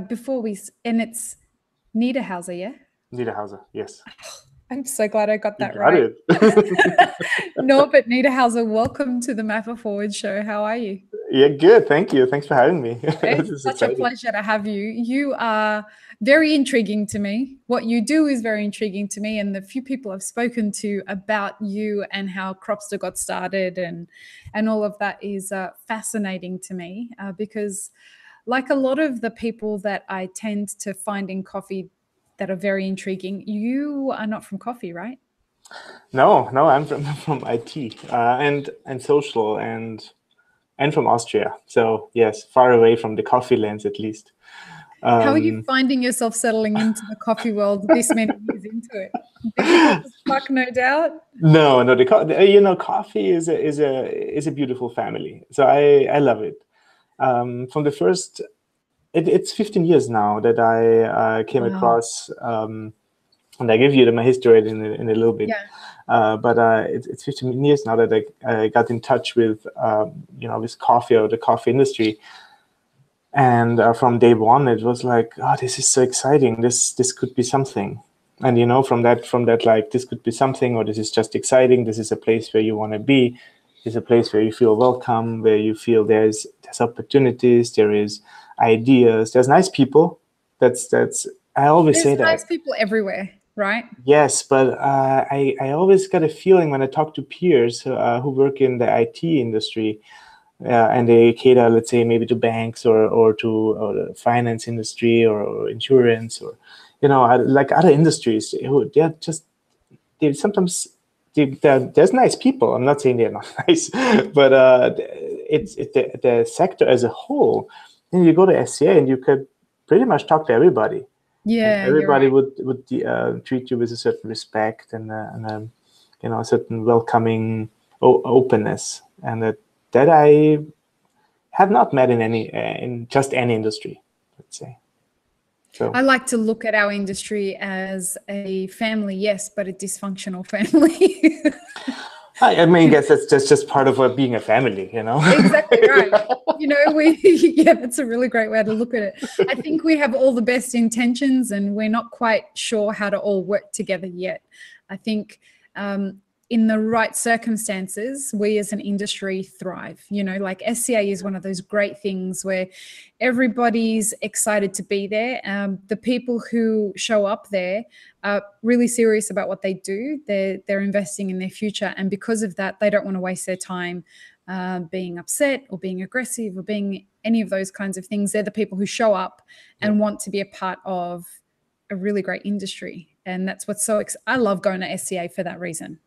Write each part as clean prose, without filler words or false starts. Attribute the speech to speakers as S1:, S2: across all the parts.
S1: before and it's Niederhauser, yeah?
S2: Niederhauser, yes.
S1: I'm so glad I got that
S2: You got
S1: right.
S2: it.
S1: Norbert Niederhauser, welcome to the Mapper Forward show. How are you?
S2: Yeah, good. Thank you. Thanks for having me.
S1: It's such a pleasure to have you. You are very intriguing to me. What you do is very intriguing to me. And the few people I've spoken to about you and how Cropster got started and all of that is fascinating to me because like a lot of the people that I tend to find in coffee that are very intriguing, you are not from coffee, right?
S2: No, I'm from IT and social and from Austria. So yes, far away from the coffee lands at least.
S1: How are you finding yourself settling into the coffee world this many years into it? Difficult as fuck, no doubt.
S2: No, coffee is a beautiful family. So I love it. From the first, it's 15 years now that I came across, and I give you my history in a little bit.
S1: Yeah.
S2: But it's 15 years now that I got in touch with with coffee or the coffee industry. And from day one, it was like, oh, this is so exciting. This could be something. And from that, like, this could be something, or this is just exciting. This is a place where you want to be. It's a place where you feel welcome, where you feel there's opportunities, there is ideas, there's nice people. That's I always say that.
S1: There's nice people everywhere, right?
S2: Yes, but I always got a feeling when I talk to peers who work in the IT industry, and they cater, let's say, maybe to banks or to the finance industry or insurance or like other industries. There's nice people. I'm not saying they're not nice, but it's the sector as a whole. And you go to SCA and you could pretty much talk to everybody.
S1: Yeah,
S2: and everybody
S1: right.
S2: would treat you with a certain respect and a certain welcoming openness, and that I have not met in just any industry, let's say. So
S1: I like to look at our industry as a family, yes, but a dysfunctional family.
S2: I mean, I guess that's just part of being a family,
S1: Exactly right. Yeah, that's a really great way to look at it. I think we have all the best intentions and we're not quite sure how to all work together yet. I think in the right circumstances, we as an industry thrive. Like SCA is one of those great things where everybody's excited to be there. The people who show up there are really serious about what they do. They're investing in their future. And because of that, they don't want to waste their time being upset or being aggressive or being any of those kinds of things. They're the people who show up and want to be a part of a really great industry. And that's what's I love going to SCA for that reason.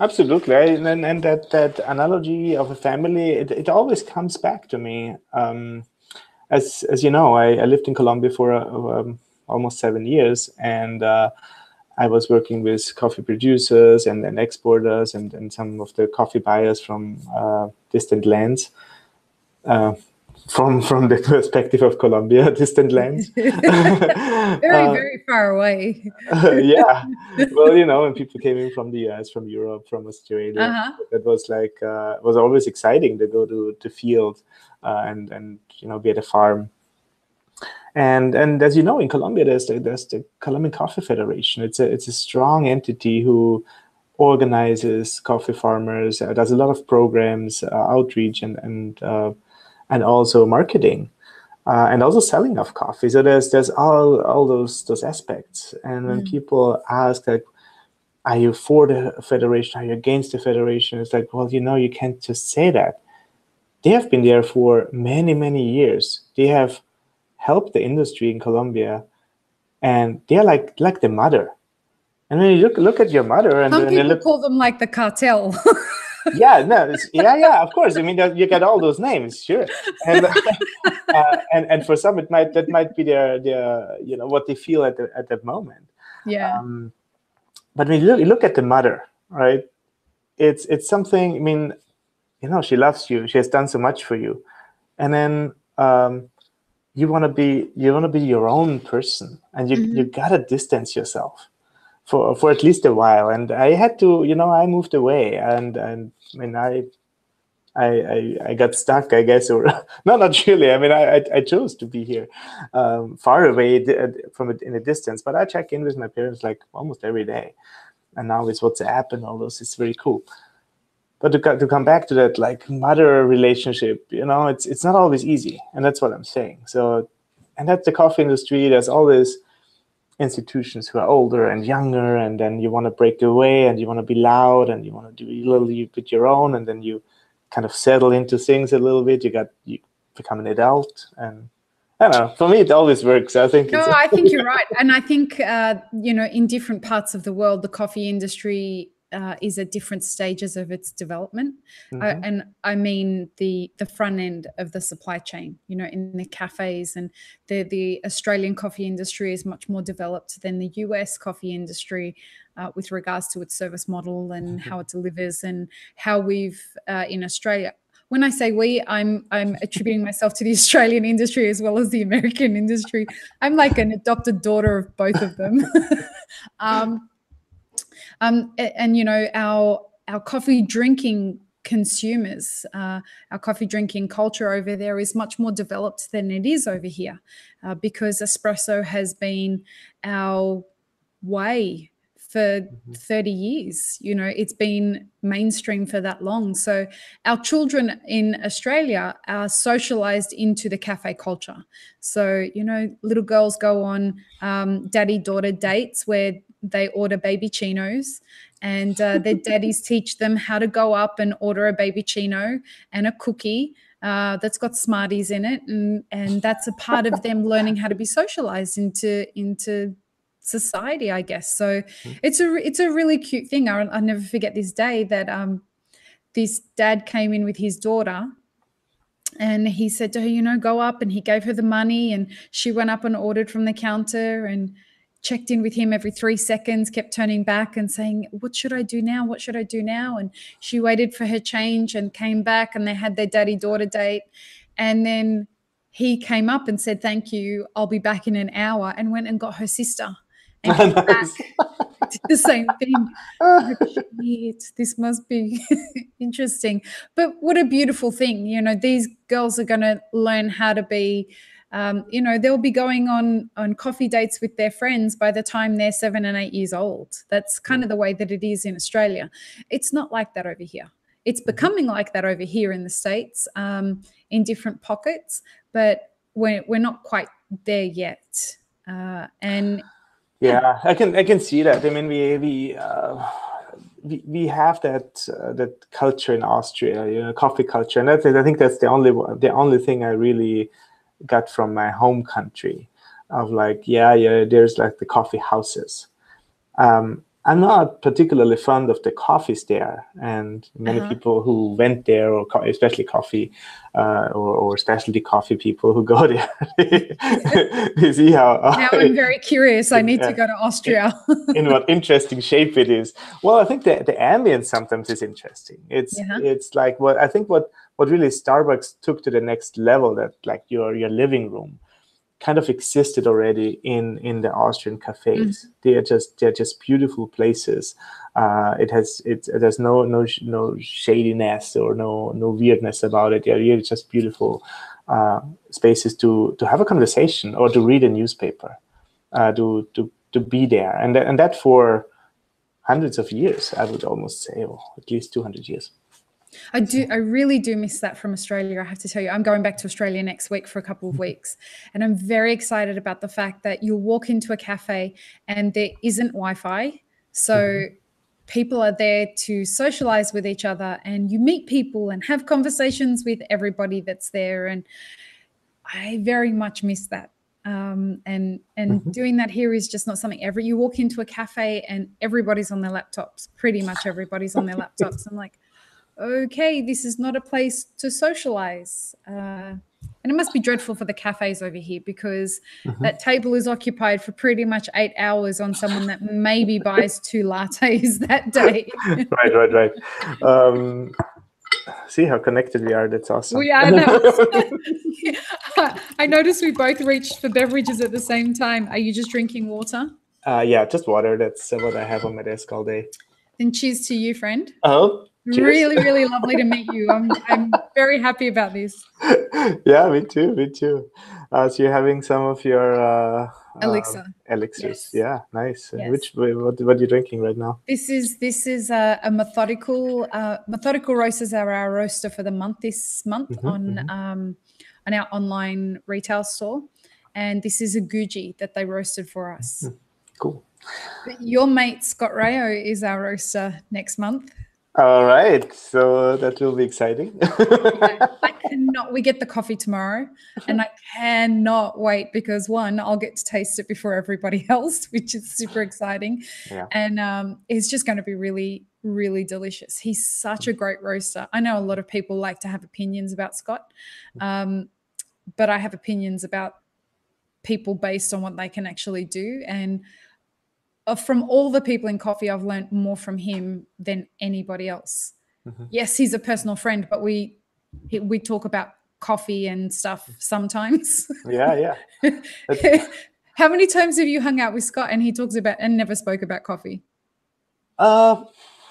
S2: Absolutely, and that analogy of a family, it always comes back to me. As you know, I lived in Colombia for almost 7 years, and I was working with coffee producers and exporters and some of the coffee buyers from distant lands. From the perspective of Colombia, distant lands.
S1: Very far away.
S2: Yeah. Well, when people came in from the US, from Europe, from Australia, that was like, was always exciting to go to the field and be at a farm. And as you know, in Colombia, there's the Colombian Coffee Federation. It's a strong entity who organizes coffee farmers, does a lot of programs, outreach and also marketing, and also selling of coffee. So there's all those aspects. And when people ask, like, are you for the federation? Are you against the federation? It's like, well, you can't just say that. They have been there for many, many years. They have helped the industry in Colombia, and they're like the mother. And when you look at your mother, and
S1: some people call them like the cartel.
S2: Yeah, no, yeah, of course. I mean, you get all those names, sure, and for some, that might be their what they feel at that moment.
S1: Yeah.
S2: But when you look at the mother, right? It's something. I mean, she loves you. She has done so much for you, and then you want to be your own person, and you gotta distance yourself for at least a while. And I had to, I moved away, and I mean, I got stuck, I guess, or not really. I mean, I chose to be here, far away from it in a distance. But I check in with my parents like almost every day, and now with WhatsApp and all those, it's very cool. But to come back to that like mother relationship, it's not always easy, and that's what I'm saying. So, and at the coffee industry, there's all these institutions who are older and younger, and then you want to break away, and you want to be loud, and you want to do a little bit your own, and then you kind of settle into things a little bit. You become an adult, and I don't know. For me, it always works. I think.
S1: No, I think you're right, and I think in different parts of the world, the coffee industry is at different stages of its development, and I mean the front end of the supply chain. In the cafes, and the Australian coffee industry is much more developed than the US coffee industry with regards to its service model and how it delivers, and how we've in Australia. When I say we, I'm attributing myself to the Australian industry as well as the American industry. I'm like an adopted daughter of both of them. And our coffee drinking consumers, our coffee drinking culture over there is much more developed than it is over here, because espresso has been our way for 30 years. It's been mainstream for that long. So our children in Australia are socialized into the cafe culture. So, little girls go on daddy-daughter dates where they order baby chinos, and their daddies teach them how to go up and order a baby chino and a cookie that's got Smarties in it. And that's a part of them learning how to be socialized into society, I guess. So it's a really cute thing. I'll never forget this day that this dad came in with his daughter, and he said to her, go up, and he gave her the money, and she went up and ordered from the counter and checked in with him every 3 seconds, kept turning back and saying, what should I do now? What should I do now? And she waited for her change and came back, and they had their daddy-daughter date. And then he came up and said, thank you, I'll be back in an hour, and went and got her sister. And came back, did the same thing. Like, this must be interesting. But what a beautiful thing. These girls are going to learn how to be, they'll be going on coffee dates with their friends by the time they're 7 and 8 years old. That's kind of the way that it is in Australia. It's not like that over here. It's becoming like that over here in the States, in different pockets, but we're not quite there yet.
S2: Yeah, I can see that. I mean, we have that culture in Austria, coffee culture, and I think that's the only thing I really got from my home country, of like, there's like the coffee houses. I'm not particularly fond of the coffees there, and many people who went there, or especially coffee or specialty coffee people who go there, they see how.
S1: Now I'm very curious. I need to go to Austria.
S2: In what interesting shape it is. Well, I think the ambience sometimes is interesting. It's like what really Starbucks took to the next level, that like your living room kind of existed already in the Austrian cafes. They're just beautiful places. There's no shadiness or no weirdness about it. They're really just beautiful spaces to have a conversation or to read a newspaper, to be there, and that for hundreds of years, I would almost say, or at least 200 years.
S1: I really do miss that from Australia. I have to tell you, I'm going back to Australia next week for a couple of weeks, and I'm very excited about the fact that you'll walk into a cafe and there isn't Wi-Fi. So people are there to socialize with each other, and you meet people and have conversations with everybody that's there. And I very much miss that. And doing that here is just not something you walk into a cafe and everybody's on their laptops. Pretty much everybody's on their laptops. I'm like, okay, this is not a place to socialize. And it must be dreadful for the cafes over here, because that table is occupied for pretty much 8 hours on someone that maybe buys 2 lattes that day.
S2: Right. See how connected we are. That's awesome.
S1: We are. I noticed we both reached for beverages at the same time. Are you just drinking water?
S2: Yeah, just water. That's what I have on my desk all day.
S1: Then cheers to you, friend.
S2: Oh.
S1: Really, really lovely to meet you. I'm very happy about this.
S2: Yeah, me too. Me too. So you're having some of your
S1: Elixir.
S2: elixirs.
S1: Yes.
S2: Yeah, nice.
S1: Yes.
S2: What are you drinking right now?
S1: This is a methodical roasters are our roaster for the month this month on our online retail store, and this is a Guji that they roasted for us.
S2: Cool.
S1: But your mate scott-rao is our roaster next month.
S2: All right, so that will be exciting.
S1: I cannot. We get the coffee tomorrow, and I cannot wait because one, I'll get to taste it before everybody else, which is super exciting.
S2: Yeah.
S1: And it's just going to be really, really delicious. He's such a great roaster. I know a lot of people like to have opinions about Scott, but I have opinions about people based on what they can actually do. And from all the people in coffee, I've learned more from him than anybody else. Yes, he's a personal friend, but we talk about coffee and stuff sometimes.
S2: Yeah.
S1: How many times have you hung out with Scott and he talks about and never spoke about coffee?
S2: I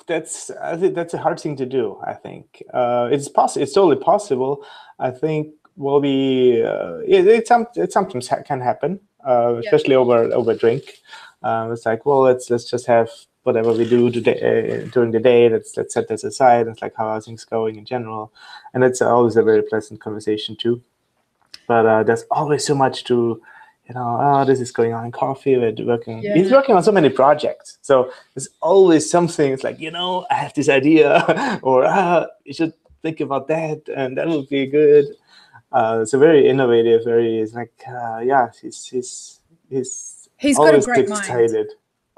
S2: think that's a hard thing to do. I think it's possible. It's totally possible. I think it sometimes can happen, especially over a drink. It's like, well, let's just have whatever we do today during the day. Let's set this aside. It's like, how are things going in general? And it's always a very pleasant conversation too. But there's always so much to, this is going on in coffee. We're working. Yeah. He's working on so many projects. So there's always something. It's like, I have this idea, or you should think about that, and that would be good. So very innovative. He's
S1: got a great mind.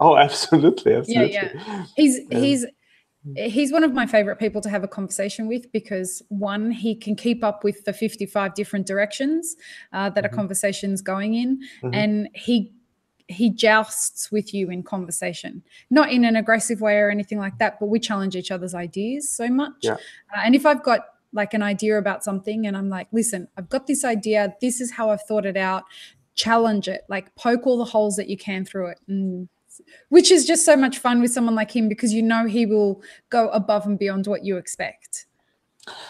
S2: Oh, absolutely.
S1: Yeah. He's one of my favorite people to have a conversation with because one, he can keep up with the 55 different directions that a conversation's going in, and he jousts with you in conversation, not in an aggressive way or anything like that, but we challenge each other's ideas so much.
S2: Yeah.
S1: And if I've got like an idea about something and I'm like, listen, I've got this idea, this is how I've thought it out, challenge it, like poke all the holes that you can through it, which is just so much fun with someone like him because he will go above and beyond what you expect.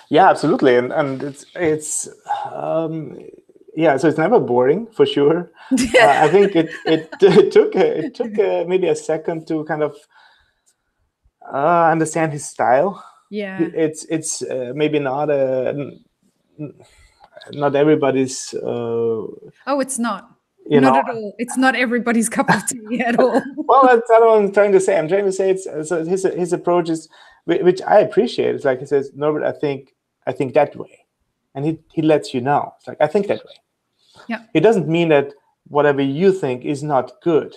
S2: Yeah, absolutely, and it's so it's never boring for sure. I think it took maybe a second to kind of understand his style.
S1: Yeah,
S2: it's maybe not everybody's.
S1: It's not. Not at all. It's not everybody's cup of tea at all.
S2: Well, that's not what I'm trying to say. I'm trying to say so his approach is, which I appreciate. It's like he says, Norbert, I think that way, and he lets you know. It's like, I think that way.
S1: Yeah.
S2: It doesn't mean that whatever you think is not good.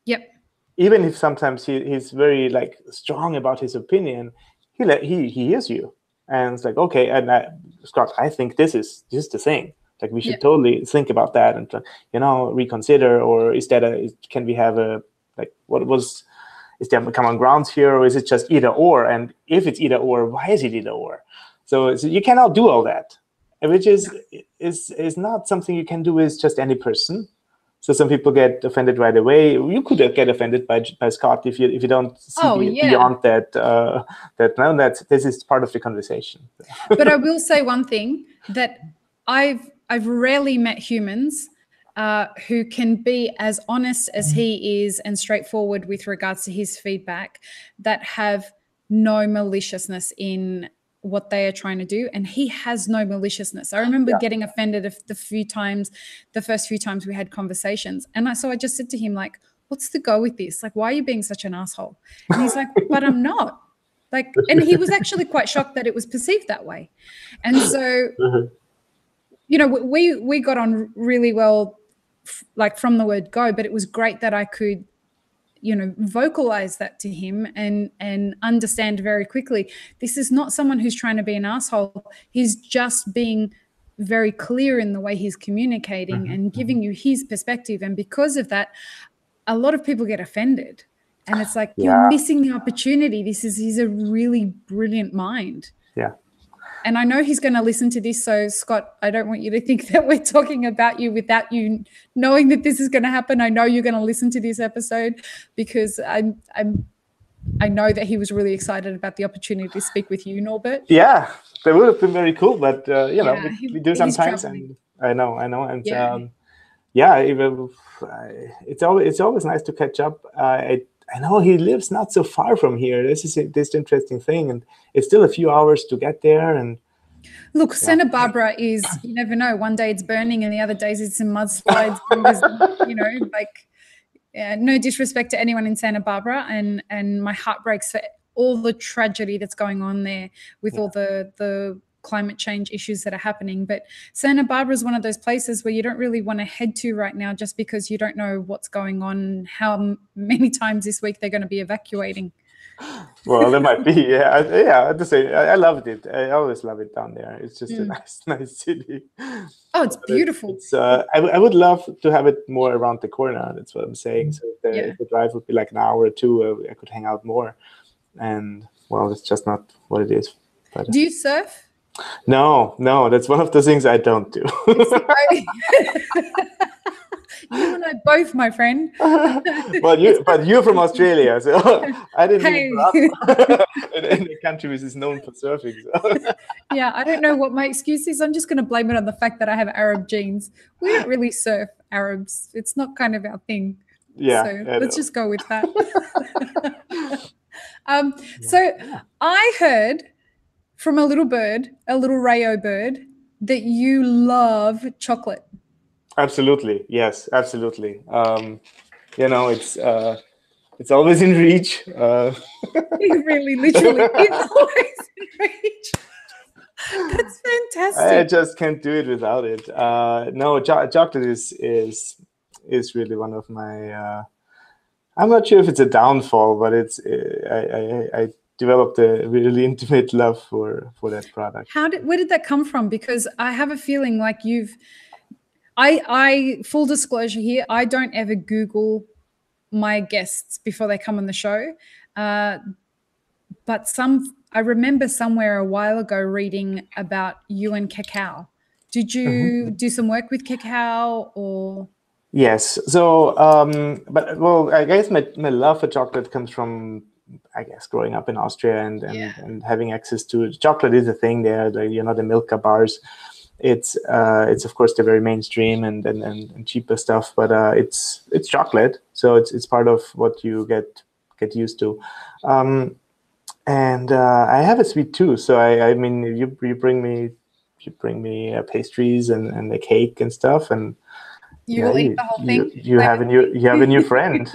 S1: Yep.
S2: Even if sometimes he's very like strong about his opinion, he hears you, and it's like, okay, and Scott, I think this is just the thing. Like we should totally think about that and reconsider, or is can we have is there common grounds here, or is it just either or? And if it's either or, why is it either or? So you cannot do all that, which is not something you can do with just any person. So some people get offended right away. You could get offended by Scott if you don't see beyond that. This is part of the conversation.
S1: But I will say one thing, that I've rarely met humans who can be as honest as he is and straightforward with regards to his feedback, that have no maliciousness in what they are trying to do. And he has no maliciousness. I remember getting offended the first few times we had conversations. And so I just said to him, like, what's the go with this? Like, why are you being such an asshole? And he's like, but I'm not. Like, and he was actually quite shocked that it was perceived that way. And so, we got on really well, like from the word go, but it was great that I could, vocalize that to him and understand very quickly, this is not someone who's trying to be an asshole. He's just being very clear in the way he's communicating and giving you his perspective. And because of that, a lot of people get offended. And it's like, you're missing the opportunity. He's a really brilliant mind.
S2: Yeah.
S1: And I know he's going to listen to this. So, Scott, I don't want you to think that we're talking about you without you knowing that this is going to happen. I know you're going to listen to this episode because I'm I know that he was really excited about the opportunity to speak with you, Norbert.
S2: Yeah, that would have been very cool, but you know, we do sometimes,
S1: traveling.
S2: and I know, and yeah, it's always nice to catch up. I know he lives not so far from here. This is this interesting thing, and it's still a few hours to get there. And
S1: look, Santa Barbara is, you never know. One day it's burning, and the other days it's in mudslides. And you know, like, no disrespect to anyone in Santa Barbara, and my heart breaks for all the tragedy that's going on there with all the climate change issues that are happening. But Santa Barbara is one of those places where you don't really want to head to right now, just because you don't know what's going on, how many times this week they're going to be evacuating.
S2: Well, there might be, yeah. I have to say, I loved it. I always love it down there. It's just a nice city.
S1: Oh, it's beautiful.
S2: I would love to have it more around the corner. That's what I'm saying. So if the drive would be like an hour or two, I could hang out more. And well, it's just not what it is. But,
S1: do you surf?
S2: No, that's one of the things I don't do.
S1: You and I both, my friend.
S2: But you're from Australia, so I didn't even grow up in a country which is known for surfing. So.
S1: Yeah, I don't know what my excuse is. I'm just going to blame it on the fact that I have Arab genes. We don't really surf Arabs. It's not kind of our thing.
S2: Yeah.
S1: So let's just go with that. So I heard from a little Rayo bird, that you love chocolate.
S2: Absolutely, yes, absolutely. You know, it's always in reach.
S1: It really, literally, it's always in reach. That's fantastic.
S2: I just can't do it without it. No, chocolate is really one of my. I'm not sure if it's a downfall, but it's I developed a really intimate love for that product.
S1: Where did that come from? Because I have a feeling like I full disclosure here, I don't ever Google my guests before they come on the show. But I remember somewhere a while ago reading about you and cacao. Did you do some work with cacao or?
S2: Yes. So, well, I guess my love for chocolate comes from, I guess, growing up in Austria and having access to chocolate is a thing there. Like, you know, the Milka bars. It's of course the very mainstream and cheaper stuff, but it's chocolate, so it's part of what you get used to. And I have a sweet tooth, so I mean, you bring me pastries and a cake and stuff, and
S1: you will eat the whole thing.
S2: You have a new friend.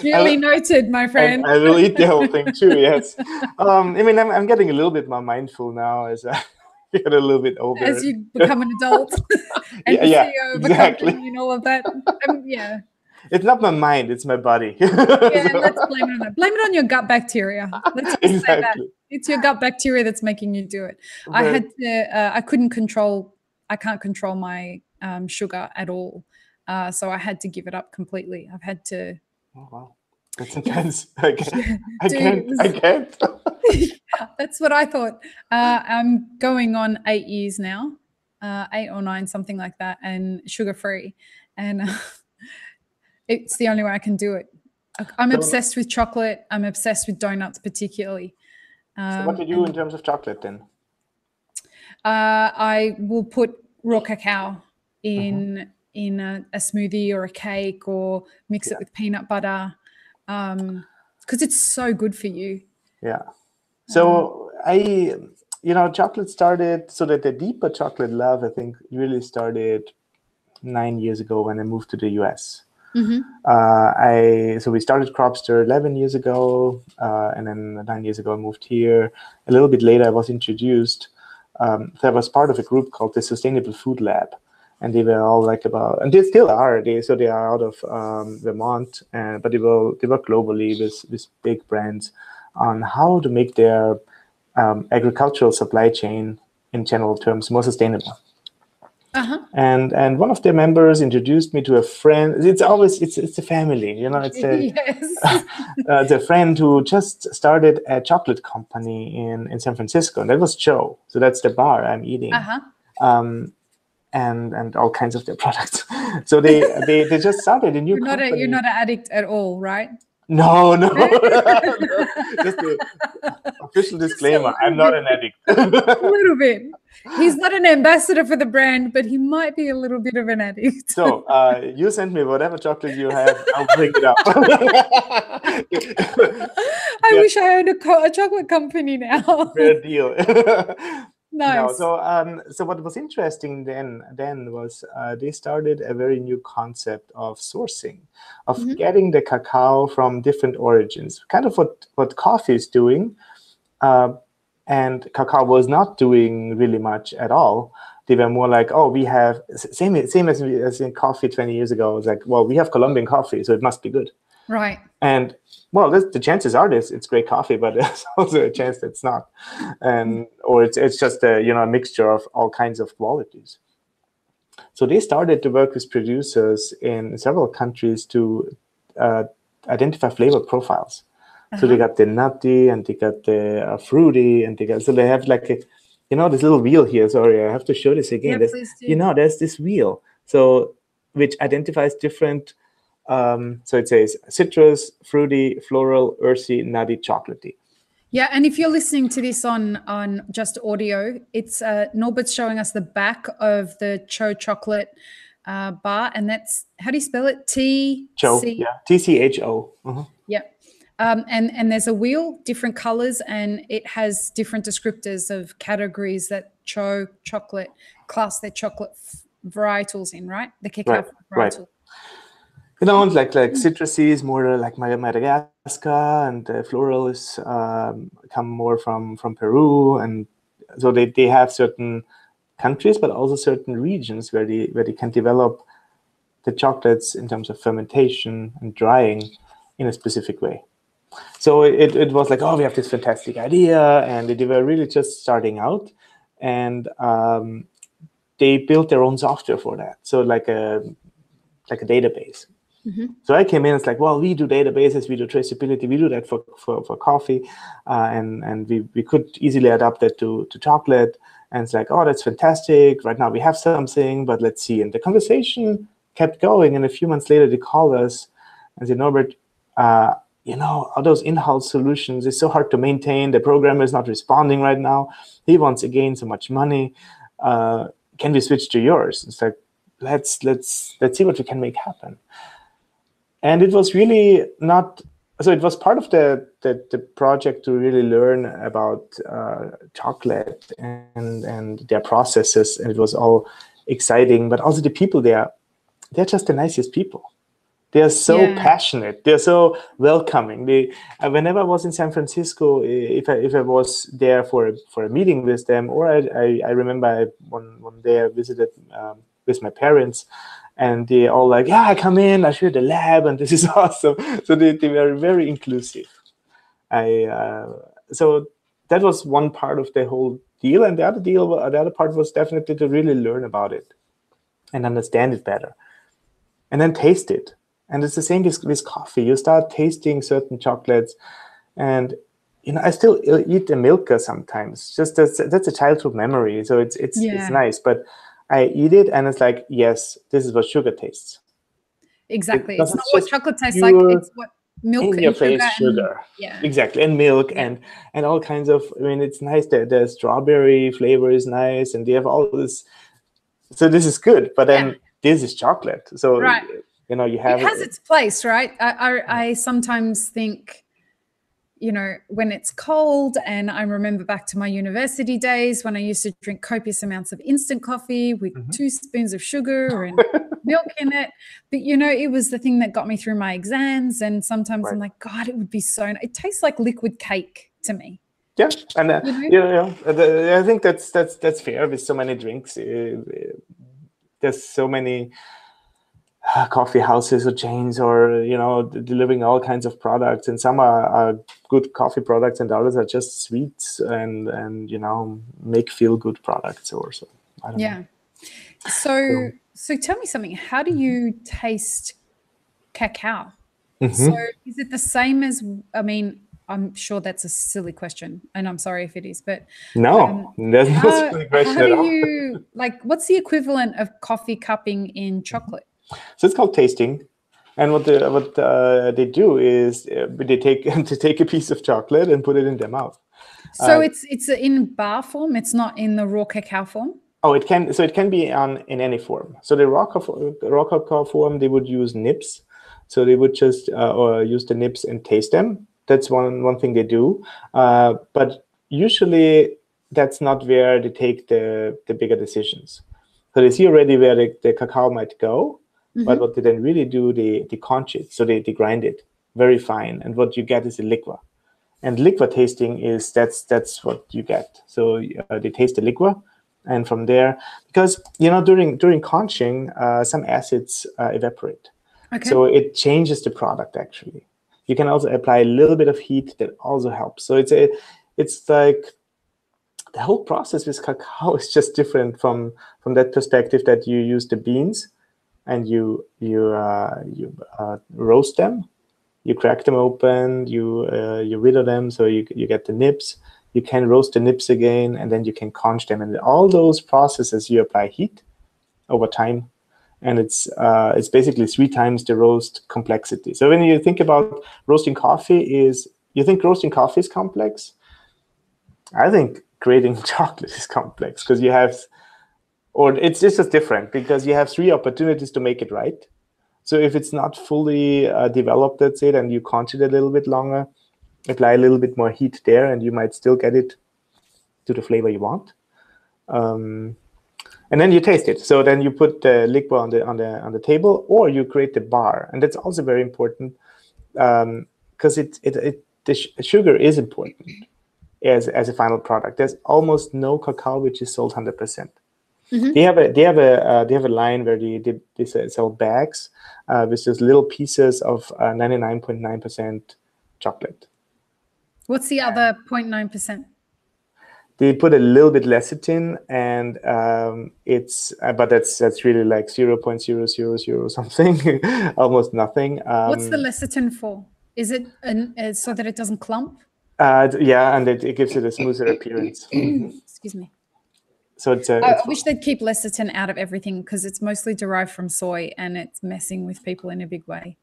S1: Duly noted, my friend.
S2: I will eat the whole thing too. Yes. I mean, I'm getting a little bit more mindful now as I get a little bit older.
S1: As you become an adult and CEO of a company and all of that. Yeah.
S2: It's not my mind; it's my body.
S1: Yeah, let's blame it on that. Blame it on your gut bacteria. Let's just say that it's your gut bacteria that's making you do it. Right. I can't control my sugar at all, so I had to give it up completely. I've had to.
S2: Oh wow, that's intense. I can't.
S1: That's what I thought. I'm going on 8 years now, 8 or 9, something like that, and sugar-free. And it's the only way I can do it. I'm obsessed with chocolate. I'm obsessed with donuts particularly.
S2: So what do you do in terms of chocolate then?
S1: I will put raw cacao in a smoothie or a cake, or mix it with peanut butter, because it's so good for you.
S2: Yeah. So chocolate started, so that the deeper chocolate love, I think, really started 9 years ago when I moved to the US. So we started Cropster 11 years ago, and then 9 years ago I moved here. A little bit later I was introduced. So I was part of a group called the Sustainable Food Lab, and they were all and they still are. They are out of Vermont, but they work globally with big brands on how to make their agricultural supply chain in general terms more sustainable. And one of their members introduced me to a friend. It's a family, you know. It's a friend who just started a chocolate company in San Francisco, and that was Joe. So that's the bar I'm eating, and all kinds of their products. So they just started a new company.
S1: You're not an addict at all, right?
S2: No, no. Just an official disclaimer. I'm not an addict.
S1: A little bit. He's not an ambassador for the brand, but he might be a little bit of an addict.
S2: So you send me whatever chocolate you have. I'll bring it up.
S1: I wish I owned a chocolate company now.
S2: Fair deal.
S1: Nice.
S2: No, so what was interesting then was they started a very new concept of sourcing, of getting the cacao from different origins, kind of what coffee is doing, and cacao was not doing really much at all. They were more like, oh, we have same as in coffee 20 years ago. It was like, well, we have Colombian coffee, so it must be good.
S1: Right.
S2: And well, the chances are it's great coffee, but there's also a chance that it's not, or it's just a mixture of all kinds of qualities. So they started to work with producers in several countries to identify flavor profiles. So they got the nutty, and they got the fruity, and so they have like this little wheel here. Sorry, I have to show this again.
S1: Yeah, please do.
S2: There's this wheel, so which identifies different. So it says citrus, fruity, floral, earthy, nutty, chocolatey.
S1: Yeah, and if you're listening to this on just audio, it's Norbert's showing us the back of the Cho chocolate bar, and that's, how do you spell it?
S2: Cho, yeah, TCHO.
S1: Yeah. And there's a wheel, different colors, and it has different descriptors of categories that Cho chocolate class their chocolate varietals in, right? The cacao varietal.
S2: Right. Like citrusy is more like Madagascar, and floral is come more from Peru, and so they have certain countries, but also certain regions where they can develop the chocolates in terms of fermentation and drying in a specific way. So it was like, oh, we have this fantastic idea, and they were really just starting out, and they built their own software for that. So like a database. So I came in, it's like, well, we do databases, we do traceability, we do that for coffee, and we could easily adapt that to chocolate. And it's like, oh, that's fantastic. Right now we have something, but let's see. And the conversation kept going. And a few months later, they called us and said, Norbert, all those in-house solutions, it's so hard to maintain. The programmer is not responding right now. He wants to gain so much money. Can we switch to yours? It's like, let's see what we can make happen. And it was really not, so it was part of the project to really learn about chocolate and their processes, and it was all exciting, but also the people there, they're just the nicest people. They're so passionate. They're so welcoming. Whenever I was in San Francisco, if I was there for a meeting with them, or I remember one day I visited with my parents, and they all like, yeah, come in, I show you the lab, and this is awesome. So they were very inclusive. So that was one part of the whole deal, and the other part was definitely to really learn about it and understand it better, and then taste it. And it's the same with coffee. You start tasting certain chocolates, and I still eat a Milka sometimes. Just that's a childhood memory, so it's nice. But I eat it, and it's like, yes, this is what sugar tastes.
S1: Exactly. It's not what chocolate tastes like. It's what milk
S2: in your face sugar. Exactly, and milk and all kinds of. I mean, it's nice. The strawberry flavor is nice, and they have all this. So this is good, but then this is chocolate. So you have. It has
S1: its place, right? I sometimes think, when it's cold, and I remember back to my university days when I used to drink copious amounts of instant coffee with 2 spoons of sugar and milk in it. But, it was the thing that got me through my exams. And sometimes I'm like, God, it would be it tastes like liquid cake to me.
S2: Yeah. And, I think that's fair with so many drinks. There's so many coffee houses or chains or delivering all kinds of products, and some are good coffee products and others are just sweets and make feel good products or so. I don't know.
S1: So tell me something, how do you taste cacao? So is it the same as, I'm sure that's a silly question, and I'm sorry if it is, but
S2: no, there's no silly question
S1: how
S2: at all.
S1: do you what's the equivalent of coffee cupping in chocolate?
S2: So it's called tasting. And what they do is they take a piece of chocolate and put it in their mouth.
S1: So it's in bar form. It's not in the raw cacao form.
S2: Oh, it can. So it can be in any form. So the raw cacao form, they would use nibs. So they would just or use the nibs and taste them. That's one thing they do. But usually that's not where they take the bigger decisions. So they see already where the cacao might go. But what they then really do, they conch it. So they grind it very fine. And what you get is a liquor. And liquor tasting is that's what you get. So they taste the liquor. And from there, because during conching, some acids evaporate, so it changes the product. Actually, you can also apply a little bit of heat that also helps. So it's like the whole process with cacao is just different from that perspective that you use the beans and you roast them, you crack them open, you whittle them, so you get the nibs. You can roast the nibs again, and then you can conch them. And all those processes, you apply heat over time, and it's basically 3 times the roast complexity. So when you think about roasting coffee, you think roasting coffee is complex? I think creating chocolate is complex, because you have, or it's just different because you have 3 opportunities to make it right. So if it's not fully developed, let's say, then you conch it a little bit longer, apply a little bit more heat there, and you might still get it to the flavor you want. And then you taste it. So then you put the liquor on the table, or you create the bar, and that's also very important because the sugar is important as a final product. There's almost no cacao which is sold 100%. They have a line where they sell bags with just little pieces of 99.9% chocolate.
S1: What's the other 0.9%?
S2: They put a little bit lecithin, and but that's really like 0.000 something, almost nothing.
S1: What's the lecithin for? Is it so that it doesn't clump?
S2: Yeah, and it gives it a smoother appearance.
S1: Excuse me.
S2: So it's
S1: I wish they'd keep lecithin out of everything, because it's mostly derived from soy and it's messing with people in a big way.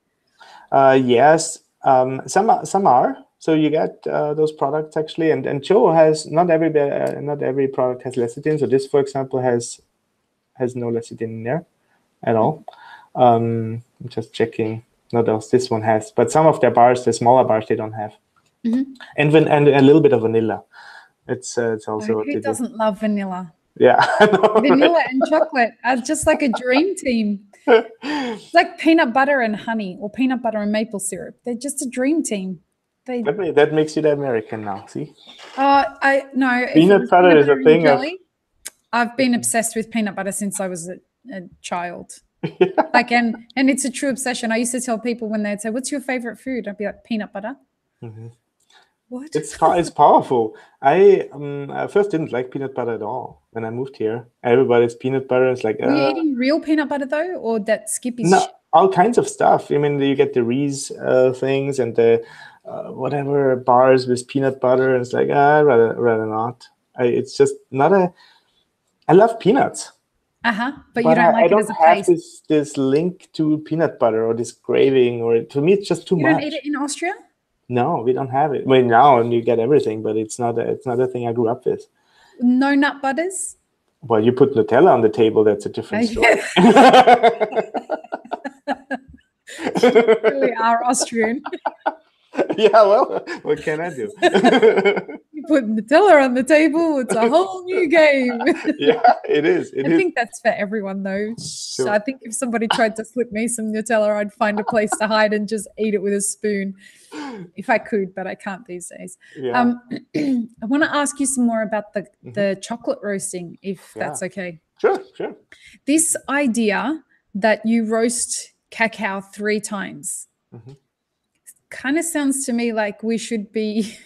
S2: Yes, some are. So you get those products actually, and Joe has not every product has lecithin. So this, for example, has no lecithin in there at all. I'm just checking. Not else this one has, but some of their bars, the smaller bars, they don't have. And a little bit of vanilla. It's also.
S1: Who doesn't love vanilla?
S2: Yeah,
S1: vanilla and chocolate are just like a dream team. It's like peanut butter and honey, or peanut butter and maple syrup. They're just a dream team.
S2: That makes you the American now. See?
S1: No.
S2: Peanut butter is a thing.
S1: Jelly, I've been obsessed with peanut butter since I was a child. Like, and it's a true obsession. I used to tell people when they'd say, "What's your favorite food?" I'd be like, "Peanut butter." What?
S2: It's powerful. I first didn't like peanut butter at all when I moved here. Everybody's peanut butter. It's like.
S1: Were you eating real peanut butter though, or that Skippy's?
S2: No, all kinds of stuff. I mean, you get the Reese things and the whatever bars with peanut butter, and it's like I'd rather not. It's just not a. I love peanuts.
S1: But you don't like it as a paste.
S2: I don't have this link to peanut butter or this craving, or to me it's just too much.
S1: You don't eat it in Austria?
S2: No, we don't have it. Well, now you get everything, but it's not a thing I grew up with.
S1: No nut butters?
S2: Well, you put Nutella on the table, that's a different story.
S1: You really are Austrian.
S2: Yeah, well, what can I do?
S1: You put Nutella on the table, it's a whole new game.
S2: Yeah, it is.
S1: I think that's for everyone, though. Sure. I think if somebody tried to slip me some Nutella, I'd find a place to hide and just eat it with a spoon. If I could, but I can't these days. Yeah. I want to ask you some more about the chocolate roasting, if that's okay.
S2: Sure.
S1: This idea that you roast cacao 3 times kind of sounds to me like we should be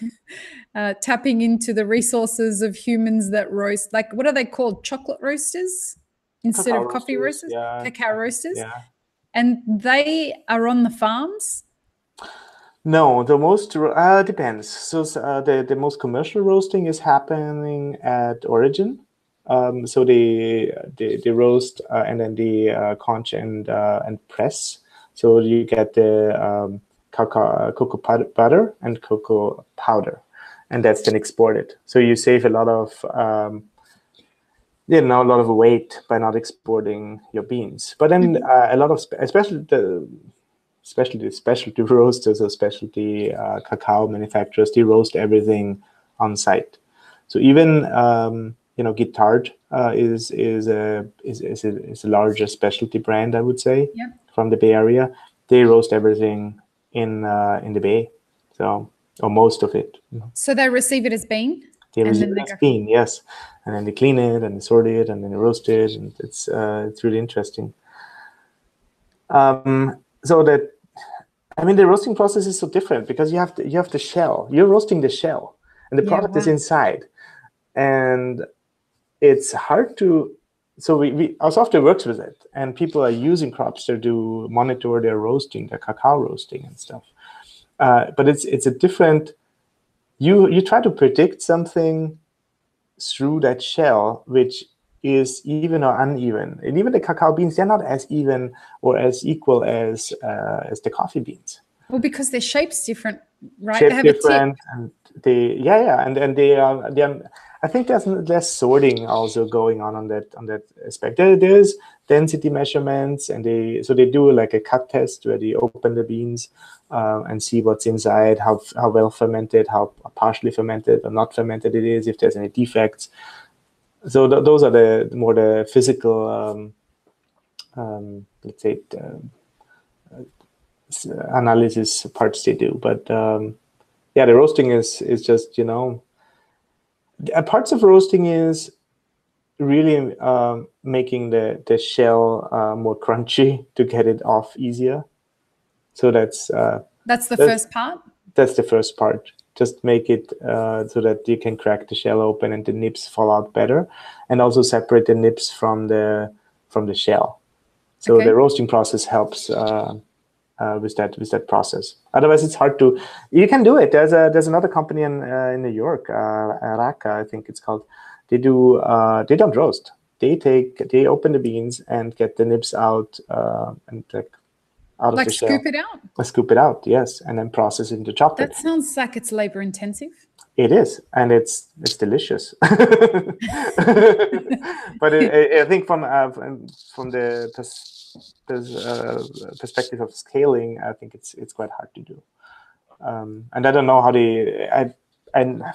S1: tapping into the resources of humans that roast. Like, what are they called? Chocolate roasters instead of coffee roasters? Yeah. Cacao roasters? Yeah. And they are on the farms?
S2: No, the most depends. So the most commercial roasting is happening at origin. So they roast and then they conch and press. So you get the cocoa butter and cocoa powder, and that's then exported. So you save a lot of a lot of weight by not exporting your beans. But then a lot of, especially the specialty roasters or specialty cacao manufacturers, they roast everything on site. So even Guittard is a larger specialty brand, I would say, from the Bay Area. They roast everything in the Bay, so, or most of it.
S1: So they receive it as bean.
S2: They receive it as bean, yes, and then they clean it and they sort it and then they roast it, and it's really interesting. So that, I mean, the roasting process is so different because you have the shell. You're roasting the shell, and the product is inside, and it's hard to. So our software works with it, and people are using Cropster to monitor their roasting, their cacao roasting and stuff. But it's a different. You try to predict something through that shell, which is even or uneven, and even the cacao beans, they're not as even or as equal as the coffee beans.
S1: Well, because their shape's different, right?
S2: Shape different, and and they are. I think there's less sorting also going on that aspect. There's density measurements, and they do like a cut test where they open the beans and see what's inside, how well fermented, how partially fermented or not fermented it is, if there's any defects. So those are the more physical, let's say, analysis parts they do. But the roasting is just, parts of roasting is really making the shell more crunchy to get it off easier. So that's the first part? That's the first part. Just make it so that you can crack the shell open and the nibs fall out better, and also separate the nibs from the shell. So the roasting process helps with that process. Otherwise, it's hard to. You can do it. There's another company in New York, Raka, I think it's called. They do. They don't roast. They open the beans and get the nibs out and out of the shell.
S1: Like scoop it out?
S2: Scoop it out, yes, and then process it into chocolate.
S1: That sounds like it's labor intensive.
S2: It is, and it's delicious. But I think from the perspective of scaling, I think it's quite hard to do. And I don't know how I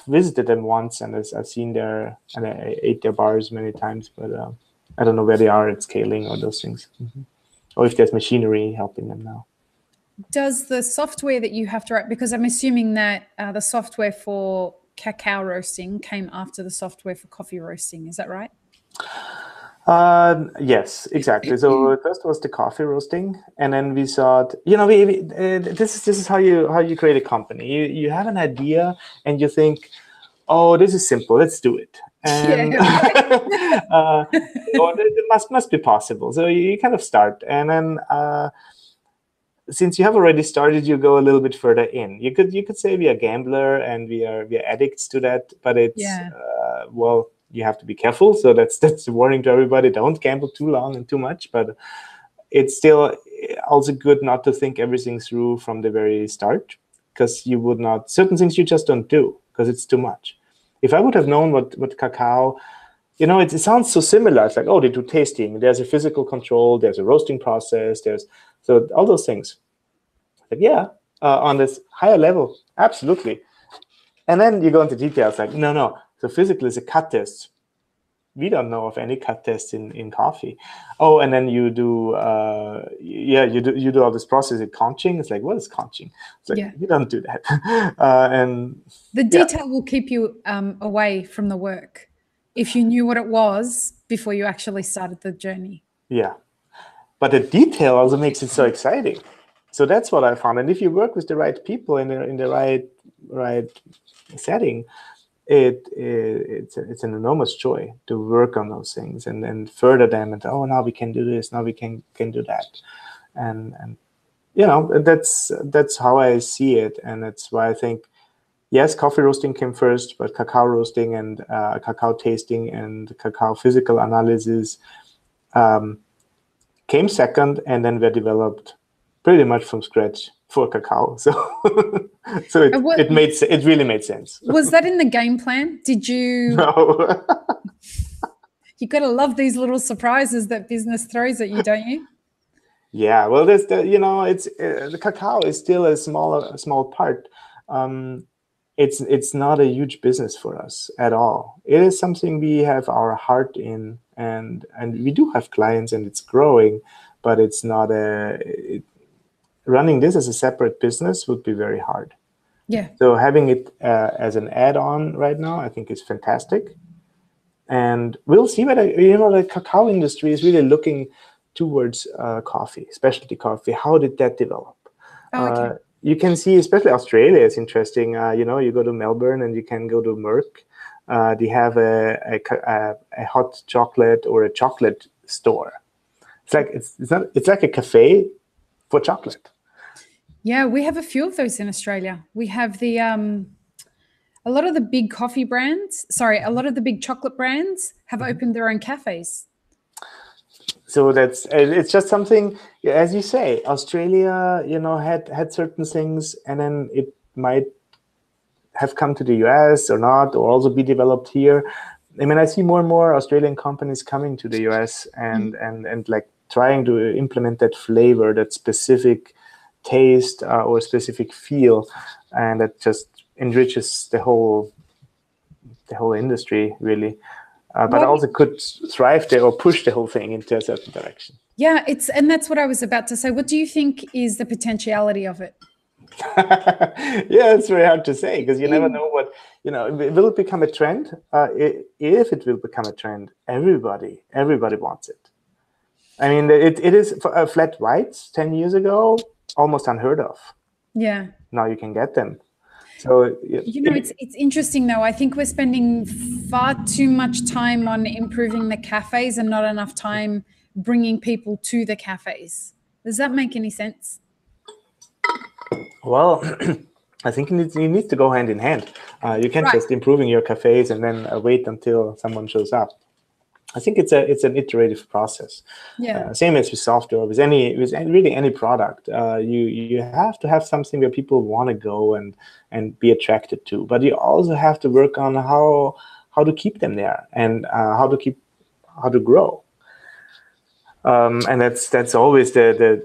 S2: visited them once, and I've seen and I ate their bars many times, but I don't know where they are at scaling or those things. Or if there's machinery helping them now.
S1: Does the software that you have to write, because I'm assuming that the software for cacao roasting came after the software for coffee roasting, is that right?
S2: Yes, exactly. So first was the coffee roasting, and then we thought, this is how you create a company. You have an idea and you think, oh, this is simple, let's do it. And it must be possible. So you kind of start, and then since you have already started, you go a little bit further in. You could say we are gambler and we are addicts to that, but it's well, you have to be careful. So that's the warning to everybody: don't gamble too long and too much. But it's still also good not to think everything through from the very start, because you would not. Certain things you just don't do because it's too much. If I would have known what cacao, it sounds so similar. It's like, oh, they do tasting. There's a physical control. There's a roasting process. So all those things. Like, on this higher level, absolutely. And then you go into details like, no. So physical is a cut test. We don't know of any cut tests in coffee. Oh, and then you do, you do all this process of conching. It's like, what is conching? It's like, you don't do that. And
S1: the detail will keep you away from the work if you knew what it was before you actually started the journey.
S2: Yeah, but the detail also makes it so exciting. So that's what I found. And if you work with the right people in the right setting, it's an enormous joy to work on those things and further them, and now we can do this, now we can do that, and that's how I see it. And that's why I think, yes, coffee roasting came first, but cacao roasting and cacao tasting and cacao physical analysis came second, and then were developed pretty much from scratch for cacao. So so it really made sense.
S1: Was that in the game plan? Did you?
S2: No.
S1: You got to love these little surprises that business throws at you, don't you?
S2: Yeah, well, there's it's the cacao is still a small part. It's not a huge business for us at all. It is something we have our heart in, and we do have clients, and it's growing, but it's not running this as a separate business would be very hard.
S1: Yeah.
S2: So having it as an add-on right now, I think is fantastic. And we'll see whether, the cacao industry is really looking towards coffee, specialty coffee. How did that develop?
S1: Oh, okay.
S2: You can see, especially Australia is interesting. You go to Melbourne and you can go to MIF. They have a hot chocolate or a chocolate store. It's like a cafe for chocolate.
S1: Yeah, we have a few of those in Australia. We have a lot of the big coffee brands, a lot of the big chocolate brands have opened their own cafes.
S2: So it's just something, as you say, Australia, had certain things, and then it might have come to the US or not, or also be developed here. I mean, I see more and more Australian companies coming to the US and like trying to implement that flavor, that specific taste or specific feel, and that just enriches the whole industry, really. But also could thrive there or push the whole thing into a certain direction.
S1: Yeah, and that's what I was about to say. What do you think is the potentiality of it?
S2: Yeah, it's very hard to say, because you never know what, will it become a trend? If it will become a trend, everybody wants it. I mean, it is for flat whites 10 years ago, almost unheard of.
S1: Yeah.
S2: Now you can get them. So
S1: it's interesting though. I think we're spending far too much time on improving the cafes and not enough time bringing people to the cafes. Does that make any sense?
S2: Well, I think it needs to go hand in hand. You can't just improving your cafes and then wait until someone shows up. I think it's an iterative process.
S1: Yeah.
S2: Same as with software, with really any product. You have to have something where people want to go and be attracted to, but you also have to work on how to keep them there and how to grow. And that's always the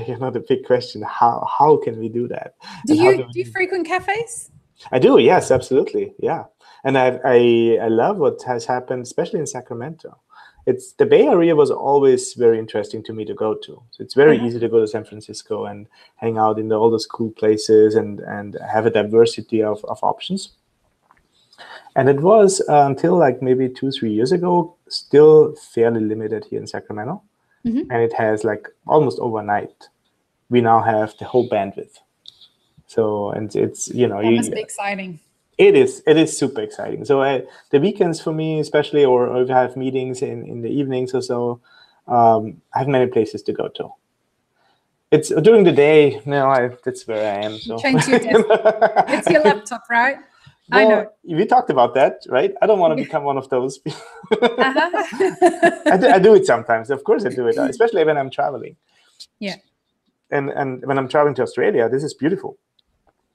S2: the big question. How can we do that?
S1: Do you frequent cafes?
S2: I do. Yes, absolutely. Yeah. And I love what has happened, especially in Sacramento. The Bay Area was always very interesting to me to go to. So it's very easy to go to San Francisco and hang out in all those cool places and have a diversity of options. And it was until like maybe 2-3 years ago, still fairly limited here in Sacramento. Mm-hmm. And it has like almost overnight, we now have the whole bandwidth. So, and it's, that
S1: must be exciting.
S2: It is super exciting. So the weekends for me, especially, or if I have meetings in the evenings or so, I have many places to go to. It's during the day. That's where I am. So.
S1: Change your desk. It's your laptop, right?
S2: Well,
S1: I know.
S2: We talked about that, right? I don't want to become one of those. I do it sometimes. Of course I do it, especially when I'm traveling.
S1: Yeah.
S2: And when I'm traveling to Australia, this is beautiful.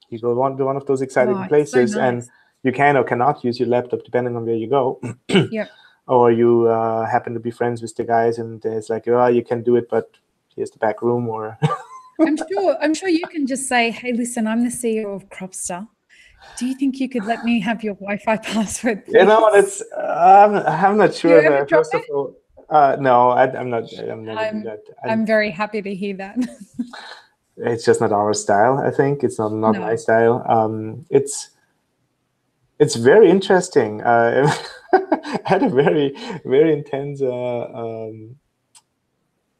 S2: You go to one of those exciting places, so nice. And you can or cannot use your laptop depending on where you go.
S1: Yep.
S2: Or you happen to be friends with the guys, and it's like, you can do it, but here's the back room. Or
S1: I'm sure you can just say, hey, listen, I'm the CEO of Cropster. Do you think you could let me have your Wi-Fi password, please?
S2: I'm not sure.
S1: You ever drop it?
S2: No, I'm not. I'm never do that.
S1: I'm very happy to hear that.
S2: It's just not our style. I think it's not my style. It's very interesting. I had a very, very intense. I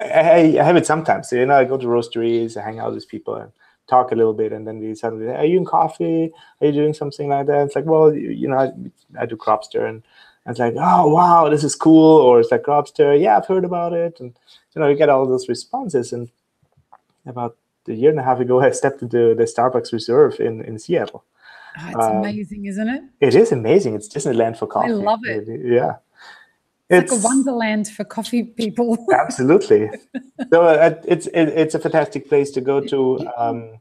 S2: have it sometimes. I go to roasteries, I hang out with people, and talk a little bit, and then we suddenly, are you in coffee? Are you doing something like that? It's like, well, I do Cropster, and it's like, oh wow, this is cool. Or it's like, Cropster, yeah, I've heard about it, and you get all those responses. And about a year and a half ago, I stepped into the Starbucks Reserve in Seattle.
S1: Oh, it's amazing, isn't it?
S2: It is amazing. It's Disneyland for coffee.
S1: I love it.
S2: Yeah.
S1: It's like a wonderland for coffee people.
S2: Absolutely. So it's a fantastic place to go to.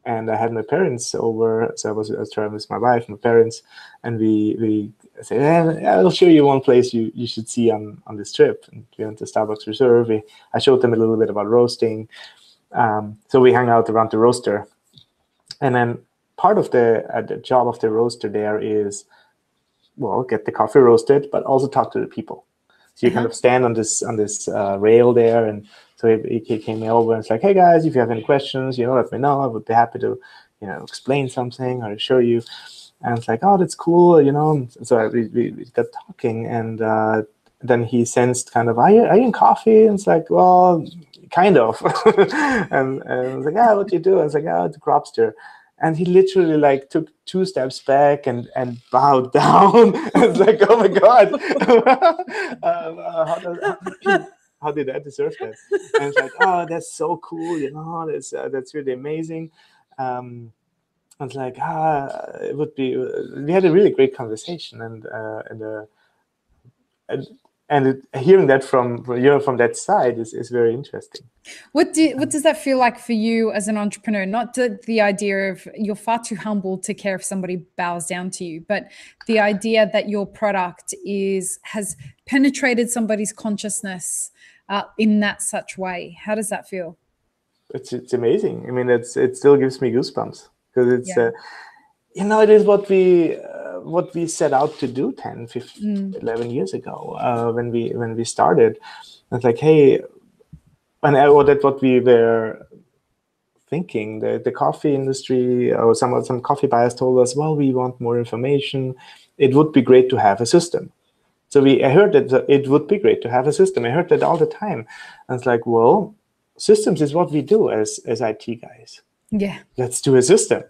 S2: And I had my parents over, so I was traveling with my wife, my parents, and we said, I'll show you one place you should see on this trip. And we went to Starbucks Reserve. I showed them a little bit about roasting. So we hung out around the roaster. And then part of the job of the roaster there is, well, get the coffee roasted, but also talk to the people. So you kind of stand on this rail there, and so he came over and it's like, hey guys, if you have any questions, let me know. I would be happy to, explain something or show you. And it's like, oh, that's cool, So we got talking, and then he sensed kind of, are you in coffee? And it's like, well, kind of. and I was like, what do you do? I was like, it's Cropster. And he literally took 2 steps back and bowed down. I was like, oh my God, how did I deserve that? And it's like, oh, that's so cool, that's really amazing. I was like, it would be. We had a really great conversation, and hearing that from that side is very interesting.
S1: What does that feel like for you as an entrepreneur? Not the idea of you're far too humble to care if somebody bows down to you, but the idea that your product has penetrated somebody's consciousness in that such way. How does that feel?
S2: It's amazing. I mean, it still gives me goosebumps because it's it is what we set out to do 10, 15, 11 years ago when we started. It's like, hey. And that's what we were thinking. The coffee industry or some coffee buyers told us, well, we want more information. It would be great to have a system. So I heard that it would be great to have a system. I heard that all the time. And it's like, well, systems is what we do as IT guys.
S1: Yeah.
S2: Let's do a system.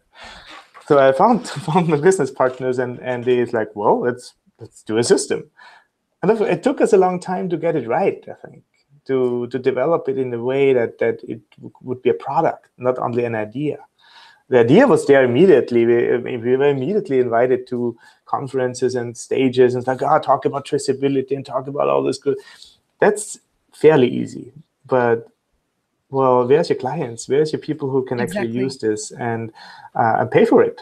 S2: So I found my business partners, and they're like, well, let's do a system. And it took us a long time to get it right, I think. To develop it in a way that it would be a product, not only an idea. The idea was there immediately. We were immediately invited to conferences and stages, and it's like, talk about traceability and talk about all this good. That's fairly easy, but well, where's your clients? Where's your people who can actually use this and pay for it?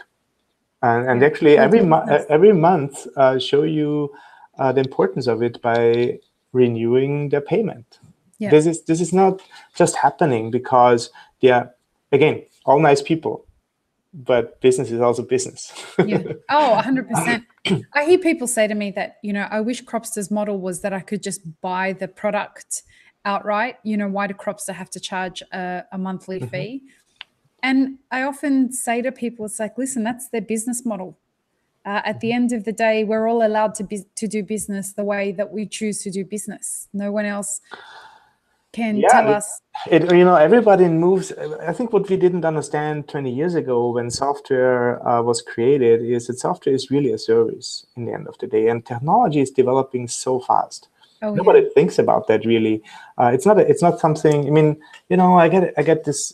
S2: And actually, every month show you the importance of it by renewing their payment. Yeah. This is not just happening because they are, again, all nice people, but business is also business.
S1: Yeah. Oh, 100%. I hear people say to me that, I wish Cropster's model was that I could just buy the product outright. Why do Cropster have to charge a monthly fee? And I often say to people, it's like, listen, that's their business model. At the end of the day, we're all allowed to do business the way that we choose to do business. No one else can tell us.
S2: Everybody moves. I think what we didn't understand 20 years ago when software was created is that software is really a service in the end of the day, and technology is developing so fast. Nobody thinks about that really. It's not something. I mean, I get this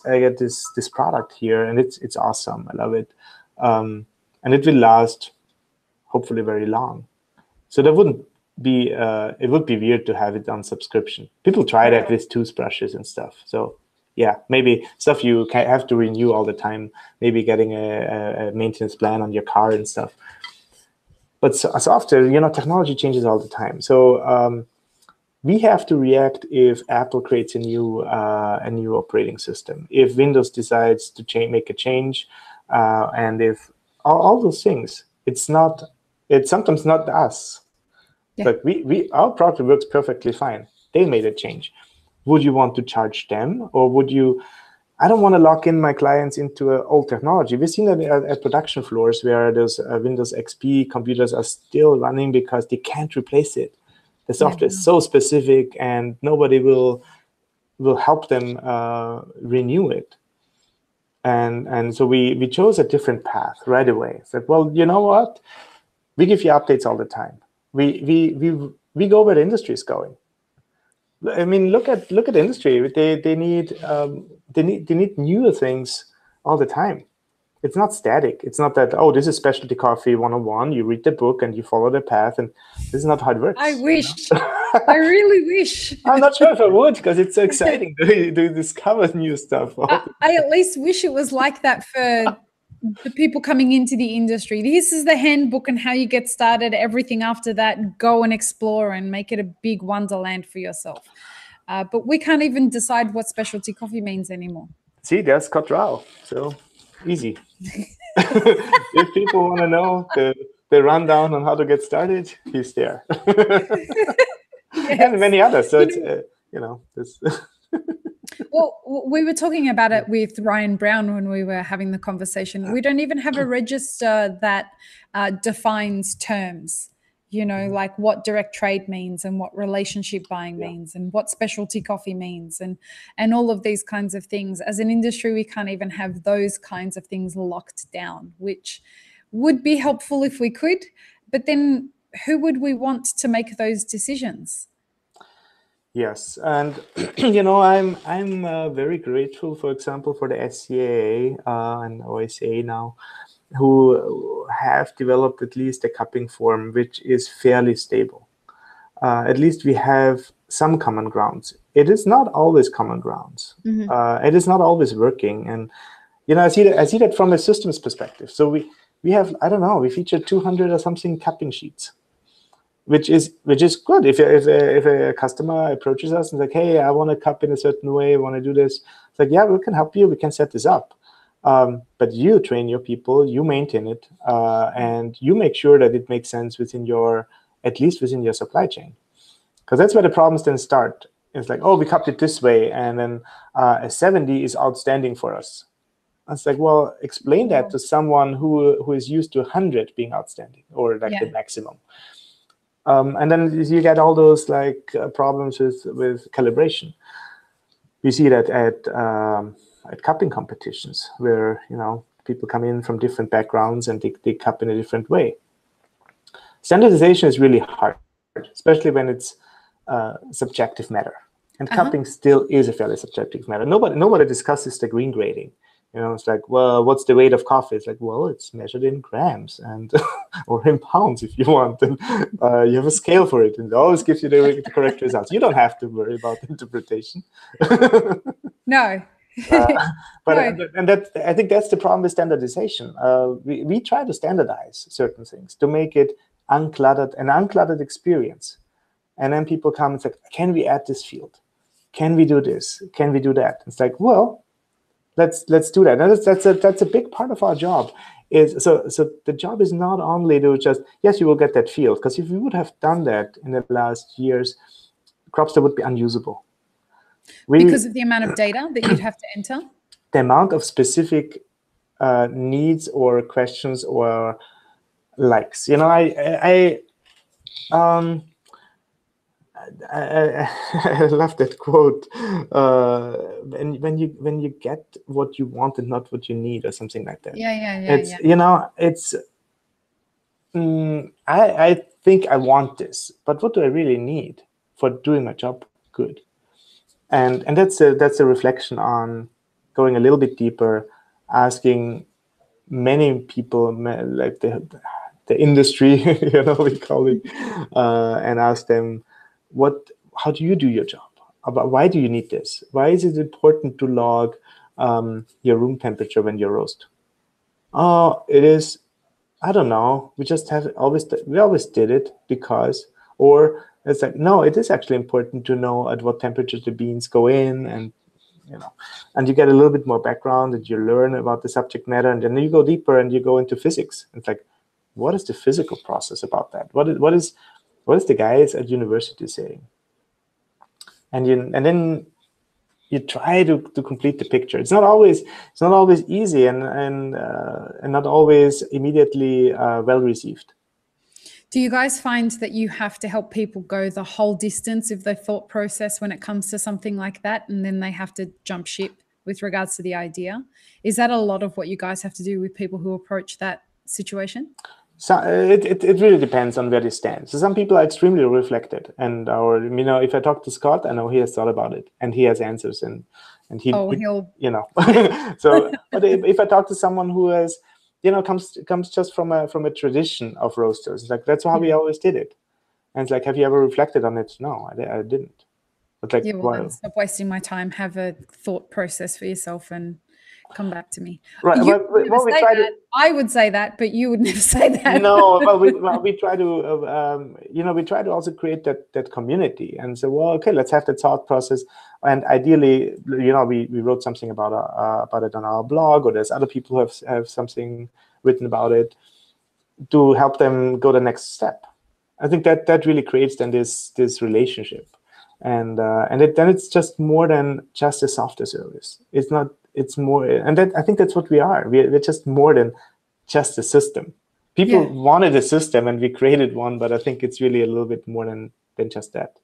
S2: product here, and it's awesome. I love it, and it will last, hopefully, very long. So there wouldn't be. It would be weird to have it on subscription. People try that with toothbrushes and stuff. So yeah, maybe stuff you have to renew all the time. Maybe getting a maintenance plan on your car and stuff. But software, technology changes all the time. So we have to react if Apple creates a new operating system, if Windows decides to make a change, and if all those things. It's sometimes not us. Yeah. Like our product works perfectly fine. They made a change. Would you want to charge them, or would you? I don't want to lock in my clients into old technology. We've seen that at production floors where those Windows XP computers are still running because they can't replace it. The software is so specific, and nobody will help them renew it. And so we chose a different path right away. It's like, well, you know what? We give you updates all the time. We go where the industry is going. I mean, look at the industry. They need newer things all the time. it's not static. It's not that, oh, this is specialty coffee 101. You read the book and you follow the path, and this is not how it works.
S1: I wish. I really wish.
S2: I'm not sure if I would, because it's so exciting to discover new stuff.
S1: I at least wish it was like that for the people coming into the industry. This is the handbook and how you get started. Everything after that, go and explore and make it a big wonderland for yourself. But we can't even decide what specialty coffee means anymore.
S2: See, there's Scott-Rao. So easy. If people want to know the rundown on how to get started, he's there. Yes. And many others. So it's, this.
S1: Well, we were talking about it with Ryan Brown when we were having the conversation. We don't even have a register that defines terms, like what direct trade means and what relationship buying means and what specialty coffee means and all of these kinds of things. As an industry, we can't even have those kinds of things locked down, which would be helpful if we could. But then who would we want to make those decisions?
S2: Yes, and I'm very grateful, for example, for the SCAA and OSA now, who have developed at least a cupping form which is fairly stable. At least we have some common grounds. It is not always common grounds. It is not always working, and I see that from a systems perspective. So we have, I don't know, we feature 200 or something cupping sheets. Which is good. If a customer approaches us and is like, hey, I want to cup in a certain way, I want to do this. It's like, yeah, we can help you. We can set this up. But you train your people, you maintain it, and you make sure that it makes sense at least within your supply chain. Because that's where the problems then start. It's like, oh, we cupped it this way, and then a 70 is outstanding for us. It's like, well, explain that to someone who is used to 100 being outstanding, or like the maximum. And then you get all those problems with calibration. We see that at cupping competitions where people come in from different backgrounds and they cup in a different way. Standardization is really hard, especially when it's subjective matter. And cupping still is a fairly subjective matter. Nobody discusses the green grading. It's like, well, what's the weight of coffee? It's like, well, it's measured in grams and or in pounds if you want. And you have a scale for it, and it always gives you the correct results. You don't have to worry about interpretation.
S1: No.
S2: And I think that's the problem with standardization. We try to standardize certain things to make it an uncluttered experience. And then people come and say, can we add this field? Can we do this? Can we do that? It's like, well, let's do that. And that's a big part of our job. So the job is not only to just, yes, you will get that field, because if we would have done that in the last years, Cropster would be unusable.
S1: Because of the amount of data that you'd have to enter?
S2: The amount of specific needs or questions or likes. I love that quote. When you get what you want and not what you need, or something like that. I think I want this, but what do I really need for doing my job good? And that's a reflection on going a little bit deeper, asking many people, like the industry, we call it, and ask them, how do you do your job? Why do you need this? Why is it important to log your room temperature when you roast? Oh, it is, I don't know. We just always did it because, or it's like, no, it is actually important to know at what temperature the beans go in, and and you get a little bit more background and you learn about the subject matter, and then you go deeper and you go into physics. It's like, what is the physical process about that? What is the guys at university saying? And then you try to complete the picture. It's not always easy and not always immediately well received.
S1: Do you guys find that you have to help people go the whole distance of their thought process when it comes to something like that, and then they have to jump ship with regards to the idea? Is that a lot of what you guys have to do with people who approach that situation?
S2: So it really depends on where they stand. So some people are extremely reflected, and if I talk to Scott, I know he has thought about it and he has answers, and
S1: he'll
S2: So, but if I talk to someone who has, comes just from a tradition of roasters, it's like that's how we always did it, and it's like, have you ever reflected on it? No, I didn't. But like,
S1: then stop wasting my time. Have a thought process for yourself and come back to me.
S2: Right.
S1: I would say that, but you would never say that.
S2: No, well, we try to, we try to also create that community and say, well, okay, let's have that thought process. And ideally, we wrote something about it on our blog, or there's other people who have something written about it to help them go the next step. I think that really creates then this relationship, and then it's just more than just a software service. It's not. It's more, and I think that's what we are. We're just more than just a system. People wanted a system, and we created one, but I think it's really a little bit more than just that.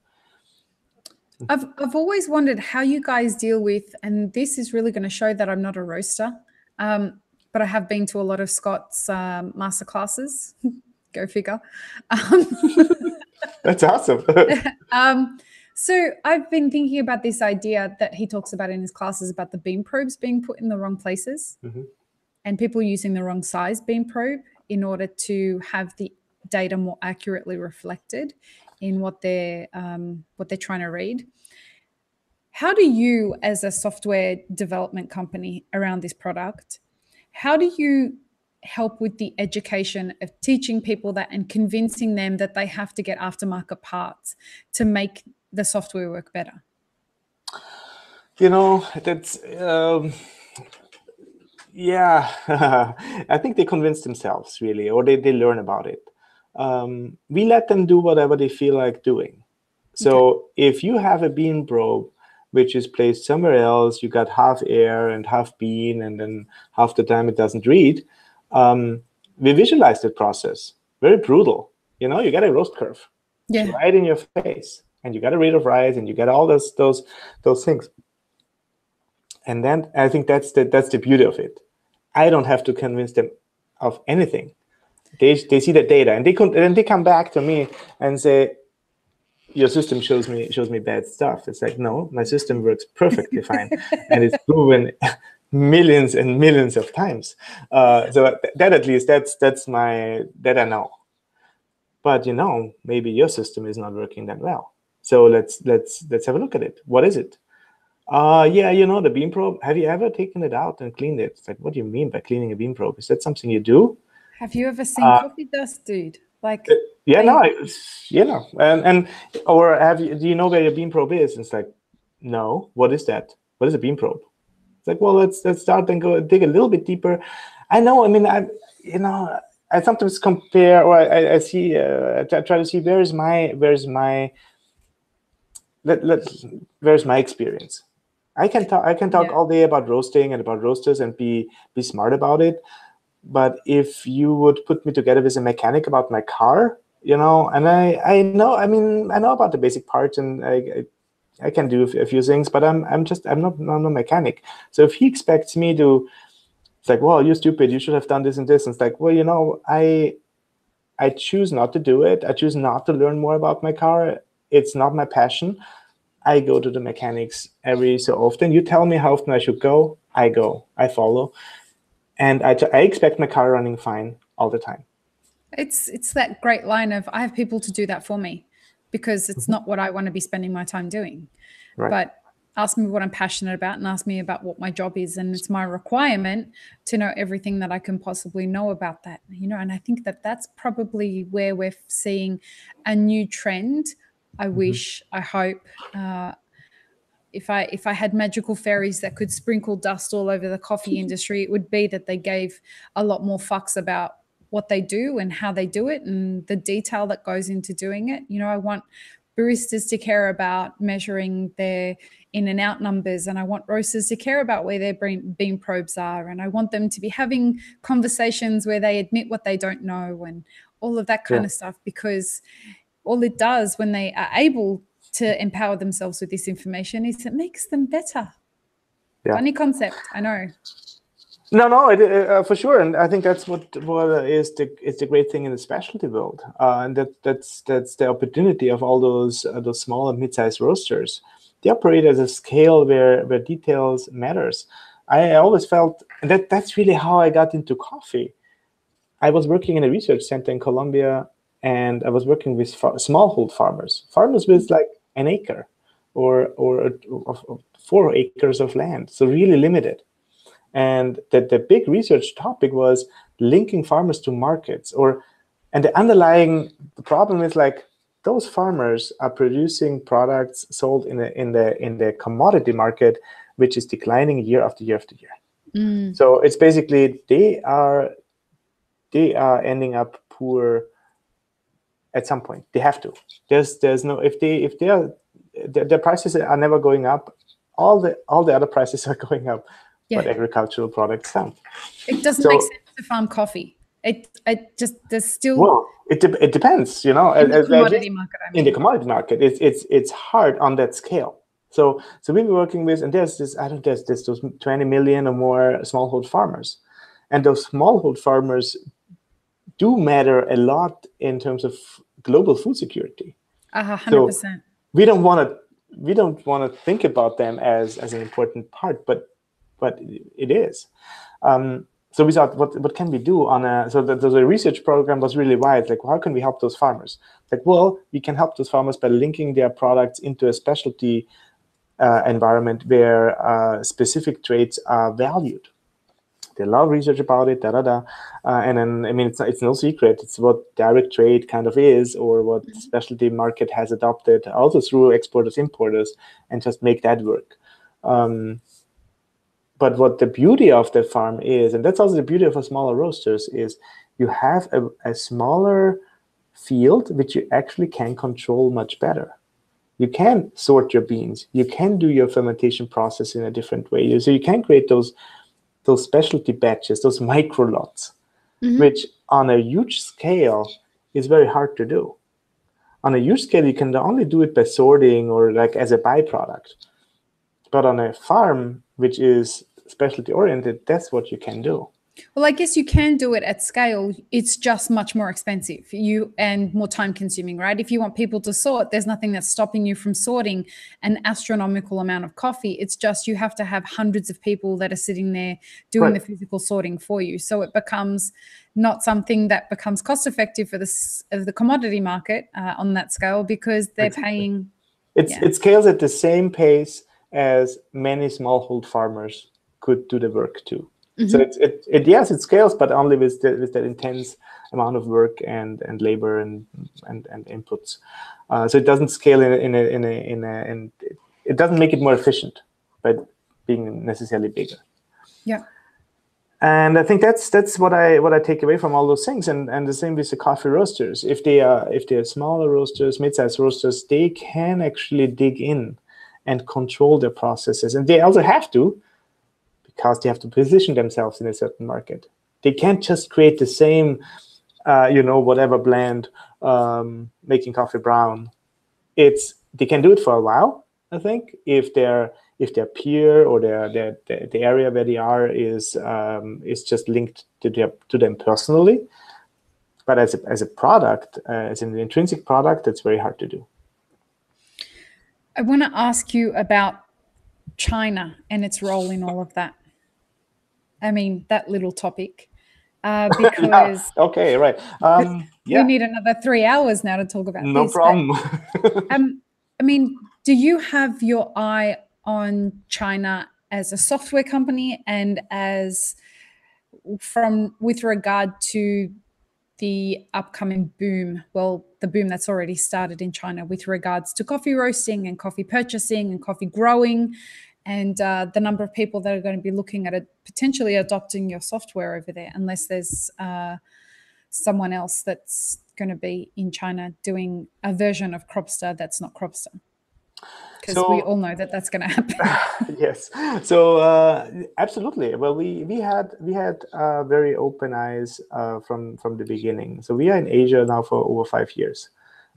S1: I've always wondered how you guys deal with, and this is really going to show that I'm not a roaster, but I have been to a lot of Scott's masterclasses. Go figure.
S2: That's awesome.
S1: So I've been thinking about this idea that he talks about in his classes about the beam probes being put in the wrong places, and people using the wrong size beam probe in order to have the data more accurately reflected in what they're trying to read. How do you, as a software development company around this product, how do you help with the education of teaching people that and convincing them that they have to get aftermarket parts to make the software work better?
S2: That's I think they convince themselves, really, or they learn about it. We let them do whatever they feel like doing. So if you have a beam probe which is placed somewhere else, you got half air and half bean, and then half the time it doesn't read, we visualize the process. Very brutal. You get a roast curve right in your face, and you got a rate of rise, and you get all those things. And then I think that's the beauty of it. I don't have to convince them of anything. They see the data, and they come back to me and say, your system shows me bad stuff. It's like, no, my system works perfectly fine, and it's proven millions and millions of times. So that at least that I know. But maybe your system is not working that well. So let's have a look at it. What is it? The beam probe. Have you ever taken it out and cleaned it? It's like, what do you mean by cleaning a beam probe? Is that something you do?
S1: Have you ever seen coffee dust, dude? Like,
S2: or do you know where your beam probe is? And it's like, no. What is that? What is a beam probe? It's like, well, let's start and go dig a little bit deeper. I know. I mean, I sometimes compare, or I see. I try to see where's my experience. I can talk all day about roasting and about roasters and be smart about it. But if you would put me together with a mechanic about my car, and I know about the basic parts, and I can do a few things, but I'm not a mechanic. So if he expects me to, it's like, well, you're stupid, you should have done this and this. And it's like, well, I choose not to do it. I choose not to learn more about my car. It's not my passion. I go to the mechanics every so often. You tell me how often I should go, I go, I follow. And I expect my car running fine all the time.
S1: It's that great line of, I have people to do that for me, because it's not what I want to be spending my time doing.
S2: Right.
S1: But ask me what I'm passionate about, and ask me about what my job is. And it's my requirement to know everything that I can possibly know about that. And I think that that's probably where we're seeing a new trend. I wish, I hope, if I had magical fairies that could sprinkle dust all over the coffee industry, it would be that they gave a lot more fucks about what they do and how they do it and the detail that goes into doing it. I want baristas to care about measuring their in and out numbers, and I want roasters to care about where their beam probes are, and I want them to be having conversations where they admit what they don't know and all of that kind of stuff, because all it does when they are able to empower themselves with this information is it makes them better. Funny concept, I know.
S2: For sure, and I think that's what is the great thing in the specialty world, and that's the opportunity of all those small and mid-sized roasters. They operate at a scale where details matters. I always felt that's really how I got into coffee. I was working in a research center in Colombia, and I was working with smallhold farmers with like an acre or 4 acres of land, so really limited. And the big research topic was linking farmers to markets, and the underlying problem is like those farmers are producing products sold in the commodity market, which is declining year after year after year. So it's basically they are ending up poor at some point. They have to. There's no, if they are, the prices are never going up. All the other prices are going up. Yeah. But agricultural products don't.
S1: It doesn't make sense to farm coffee. It just, there's still.
S2: Well, it depends,
S1: in the commodity market. I mean.
S2: In the commodity market, it's hard on that scale. So we were working with, and there's those 20 million or more smallhold farmers, and those smallhold farmers do matter a lot in terms of global food security.
S1: 100%.
S2: So we don't want to think about them as an important part, but it is. So we thought, what can we do so the research program was really wide. Like, how can we help those farmers? Like, well, we can help those farmers by linking their products into a specialty environment where specific traits are valued. They love research about it, and then, I mean, it's no secret. It's what direct trade kind of is, or what the specialty market has adopted, also through exporters, importers, and just make that work. But what the beauty of the farm is, and that's also the beauty of a smaller roasters, is you have a smaller field which you actually can control much better. You can sort your beans. You can do your fermentation process in a different way. So you can create those specialty batches, those micro lots, which on a huge scale is very hard to do. On a huge scale, you can only do it by sorting or like as a byproduct. But on a farm, which is specialty oriented, that's what you can do.
S1: Well, I guess you can do it at scale. It's just much more expensive and more time consuming, right? If you want people to sort, there's nothing that's stopping you from sorting an astronomical amount of coffee. It's just you have to have hundreds of people that are sitting there doing the physical sorting for you. So it becomes not something that becomes cost effective for the commodity market on that scale, because they're paying.
S2: It scales at the same pace as many smallhold farmers could do the work too. So it scales, but only with that intense amount of work and labor and inputs. So it doesn't scale and it doesn't make it more efficient by being necessarily bigger.
S1: Yeah.
S2: And I think that's what I take away from all those things. And the same with the coffee roasters. If they are smaller roasters, mid-sized roasters, they can actually dig in and control their processes, and they also have to, because they have to position themselves in a certain market. They can't just create the same, whatever blend, making coffee brown. They can do it for a while, I think, if their peer or the area where they are is just linked to them personally. But as a product, as an intrinsic product, that's very hard to do.
S1: I want to ask you about China and its role in all of that. I mean, that little topic, because
S2: okay, right.
S1: We need another 3 hours now to talk about
S2: no
S1: this.
S2: No problem.
S1: But, I mean, do you have your eye on China as a software company and with regard to the upcoming boom, the boom that's already started in China with regards to coffee roasting and coffee purchasing and coffee growing, and the number of people that are going to be looking at it, potentially adopting your software over there, unless there's someone else that's going to be in China doing a version of Cropster that's not Cropster. Because we all know that that's going to happen.
S2: Yes. So absolutely. Well, we had very open eyes from the beginning. So we are in Asia now for over 5 years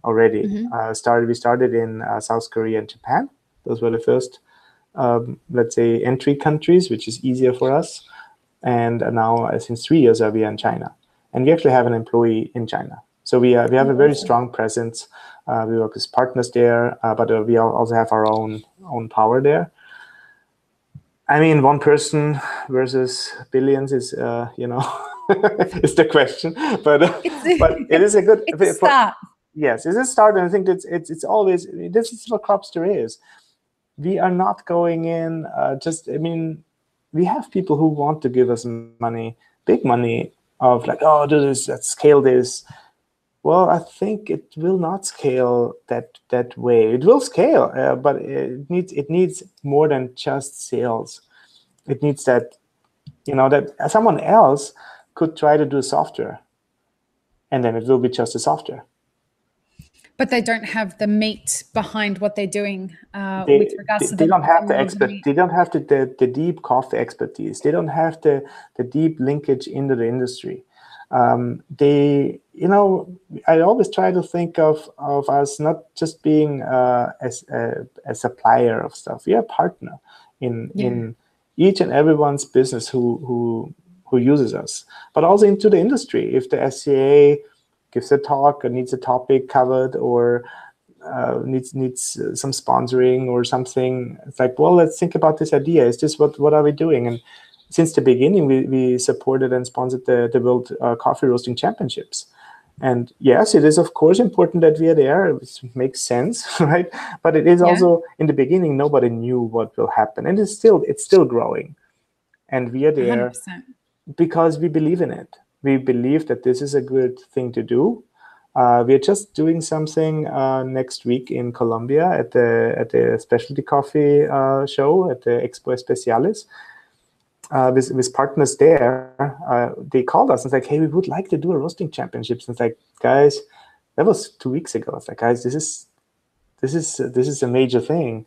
S2: already. We started in South Korea and Japan. Those were the first, let's say, entry countries, which is easier for us. And now, since 3 years, we are in China. And we actually have an employee in China. So we have a very strong presence. We work with partners there, but we also have our own power there. I mean, one person versus billions is, is the question. But it is a good
S1: start.
S2: Yes, it's a start, and I think it's always, this is what Cropster is. We are not going in we have people who want to give us money, big money, of like, oh, do this, let's scale this. Well, I think it will not scale that way. It will scale, but it needs more than just sales. It needs that, that someone else could try to do software, and then it will be just a software.
S1: But they don't have the meat behind what they're doing with regards to
S2: they don't have the They don't have the deep coffee expertise. They don't have the deep linkage into the industry. I always try to think of us not just being a supplier of stuff. We are a partner in each and everyone's business who uses us, but also into the industry. If the SCA gives a talk or needs a topic covered, or needs some sponsoring or something, it's like, well, let's think about this idea. Is this what are we doing? And since the beginning, we supported and sponsored the World Coffee Roasting Championships. And yes, it is of course important that we are there. It makes sense, right? But it is also, in the beginning, nobody knew what will happen, and it's still growing. And we are there
S1: 100%.
S2: Because we believe in it. We believe that this is a good thing to do. We are just doing something next week in Colombia at the specialty coffee show at the Expo Especiales. With partners there, they called us and it's like, hey, we would like to do a roasting championships. And it's like, guys, that was 2 weeks ago. It's like, guys, this is a major thing.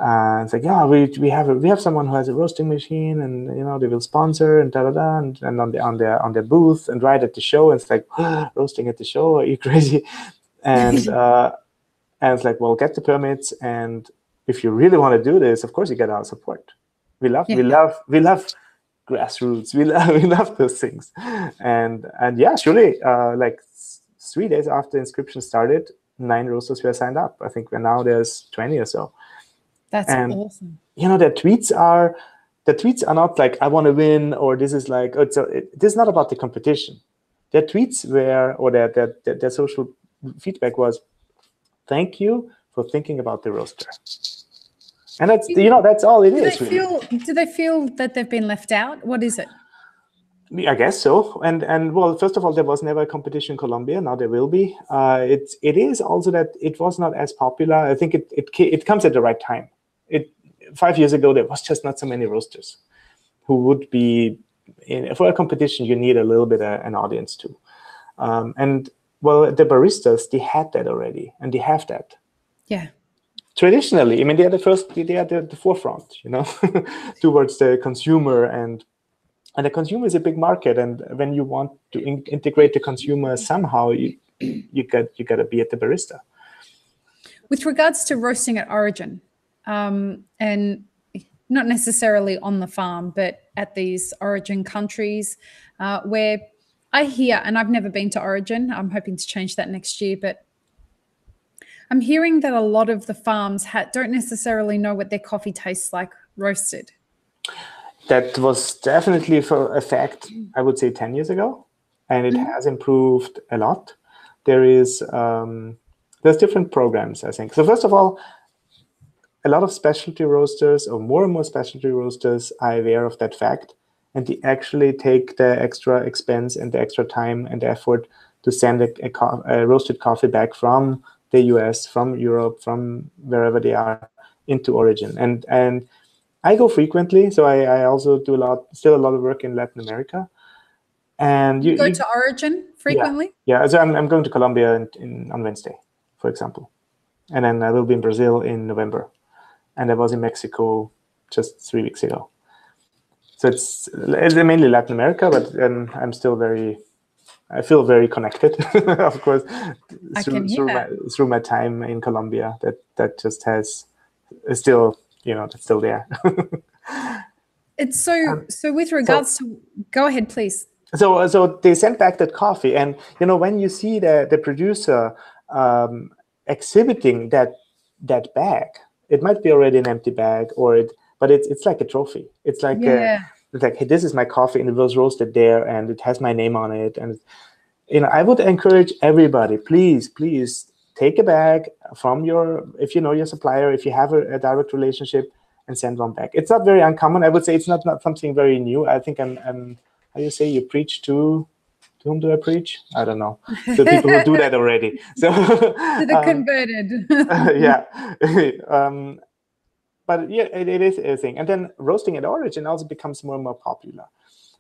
S2: It's like, yeah, we have someone who has a roasting machine, and they will sponsor and and on their booth and right at the show. And it's like, roasting at the show? Are you crazy? And it's like, well, get the permits, and if you really want to do this, of course you get our support. We love grassroots. We love those things. And yeah, surely, like 3 days after inscription started, 9 roasters were signed up. I think now there's 20 or so.
S1: That's awesome.
S2: The tweets are not like, I want to win, or this is like, this is not about the competition. Their tweets were, or their social feedback was, thank you for thinking about the roaster. And that's, that's all it is.
S1: Do they feel that they've been left out? What is it?
S2: I guess so. And well, first of all, there was never a competition in Colombia. Now there will be. It is also that it was not as popular. I think it comes at the right time. 5 years ago, there was just not so many roasters who would be for a competition. You need a little bit of an audience too. And well, the baristas, they had that already, and they have that.
S1: Yeah.
S2: Traditionally, I mean, they are the forefront, towards the consumer, and the consumer is a big market. And when you want to integrate the consumer somehow, you got to be at the barista.
S1: With regards to roasting at origin, and not necessarily on the farm, but at these origin countries, where I hear, and I've never been to origin, I'm hoping to change that next year, but I'm hearing that a lot of the farms don't necessarily know what their coffee tastes like roasted.
S2: That was definitely for a fact, I would say 10 years ago, and it has improved a lot. There's different programs, I think. So first of all, a lot of specialty roasters, or more and more specialty roasters, are aware of that fact, and they actually take the extra expense and the extra time and effort to send a roasted coffee back from the US, from Europe, from wherever they are, into origin. And I go frequently, so I also do still a lot of work in Latin America. And
S1: you go to origin frequently?
S2: Yeah. So I'm going to Colombia on Wednesday, for example, and then I will be in Brazil in November, and I was in Mexico just 3 weeks ago. So it's mainly Latin America, but I'm still I feel very connected, of course, through my time in Colombia. That just is still, it's still there.
S1: It's so with regards to, go ahead, please.
S2: So they sent back that coffee, and when you see the producer exhibiting that bag, it might be already an empty bag, but it's like a trophy. It's like it's like, hey, this is my coffee, and it was roasted there, and it has my name on it. And I would encourage everybody, please take a bag from if you know your supplier, if you have a direct relationship, and send one back. It's not very uncommon. I would say it's not something very new. I think I'm how you say, you preach to whom do I preach? I don't know. So people who do that already. So
S1: to the converted.
S2: Yeah. But yeah, it is a thing. And then roasting at origin also becomes more and more popular.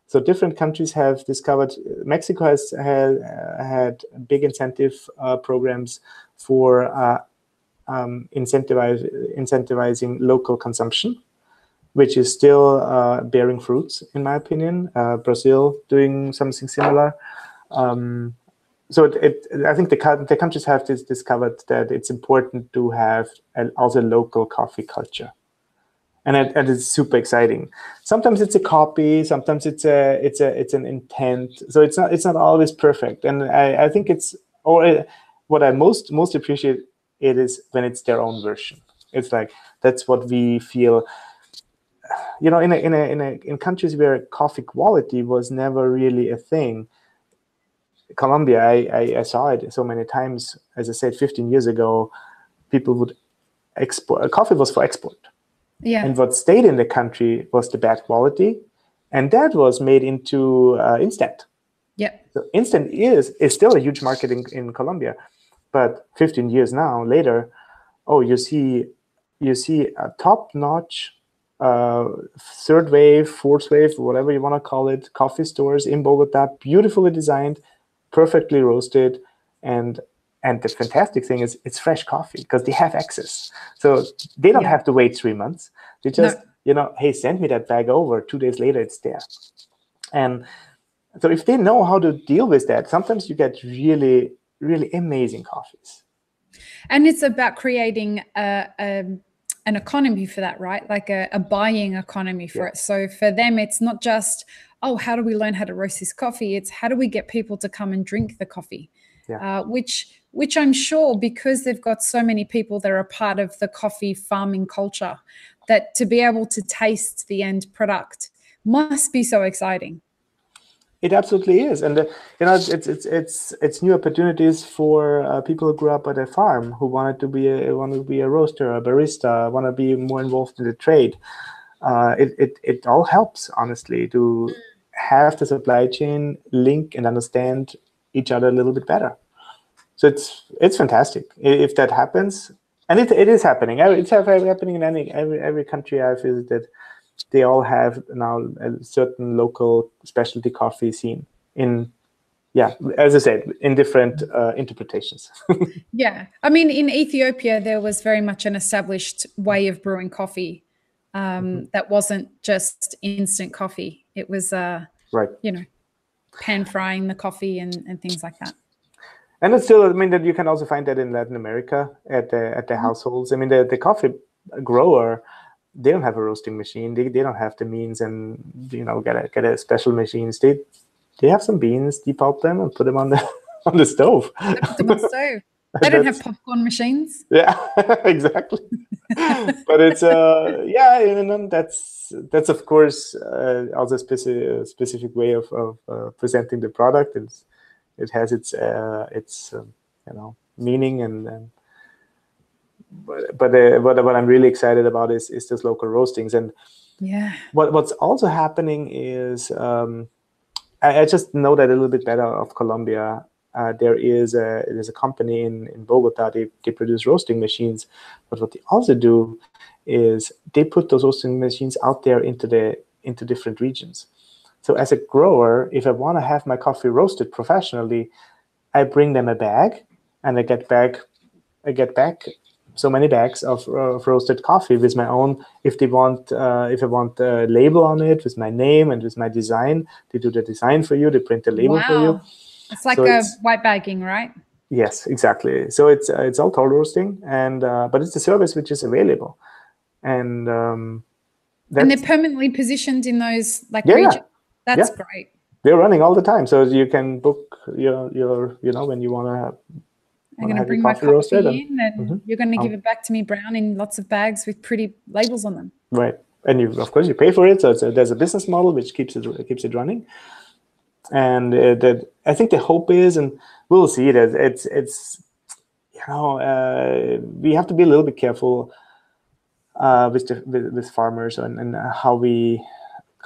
S2: So different countries have discovered. Mexico has had big incentive programs for incentivizing local consumption, which is still bearing fruits, in my opinion. Brazil doing something similar. So I think the countries have discovered that it's important to have also local coffee culture, and it's super exciting. Sometimes it's a copy, sometimes it's an intent. So it's not always perfect, and I think what I most appreciate it is when it's their own version. It's like that's what we feel. In countries where coffee quality was never really a thing. Colombia, I saw it so many times. As I said, 15 years ago, people would export. Coffee was for export.
S1: Yeah.
S2: And what stayed in the country was the bad quality, and that was made into instant.
S1: Yeah.
S2: So instant is still a huge market in Colombia, but 15 years later, you see a top-notch third wave, fourth wave, whatever you want to call it, coffee stores in Bogota, beautifully designed, perfectly roasted, and the fantastic thing is it's fresh coffee because they have access. So they don't have to wait 3 months. They just, hey, send me that bag over. 2 days later, it's there. And so if they know how to deal with that, sometimes you get really, really amazing coffees.
S1: And it's about creating an economy for that, right? Like a buying economy for it. So for them, it's not just, how do we learn how to roast this coffee? It's how do we get people to come and drink the coffee? Which I'm sure, because they've got so many people that are a part of the coffee farming culture, that to be able to taste the end product must be so exciting.
S2: It absolutely is, and it's new opportunities for people who grew up at a farm who want to be a roaster, a barista, want to be more involved in the trade. It all helps, honestly, to have the supply chain link and understand each other a little bit better. So it's fantastic if that happens, and it is happening. It's happening in every country I've visited. They all have now a certain local specialty coffee scene as I said, in different interpretations.
S1: Yeah. I mean, in Ethiopia, there was very much an established way of brewing coffee that wasn't just instant coffee. It was, pan frying the coffee and things like that.
S2: And it's still, that you can also find that in Latin America at the households. The coffee grower, they don't have a roasting machine. They don't have the means and get a special machines. They have some beans, depulp them, and put them on the stove.
S1: They put them on the stove. They don't have popcorn machines.
S2: Yeah, exactly. But it's that's of course also a specific way of presenting the product. It has its meaning and. But what I'm really excited about is those local roastings. And what's also happening is I just know that a little bit better of Colombia. There's a company in Bogota. They produce roasting machines, but what they also do is they put those roasting machines out there into different regions. So as a grower, if I want to have my coffee roasted professionally, I bring them a bag, and I get back so many bags of roasted coffee with my own. If I want a label on it with my name and with my design, they do the design for you. They print the label for you.
S1: It's like a white bagging, right?
S2: Yes, exactly. So it's all toll roasting, and but it's a service which is available, and
S1: And they're permanently positioned in those regions. That's great.
S2: They're running all the time, so you can book your when you want to.
S1: I'm going to bring my coffee in, and you're going to give it back to me brown in lots of bags with pretty labels on them.
S2: Right, and of course you pay for it, so there's a business model which keeps it running. And that I think the hope is, and we'll see that it's we have to be a little bit careful with farmers and how we.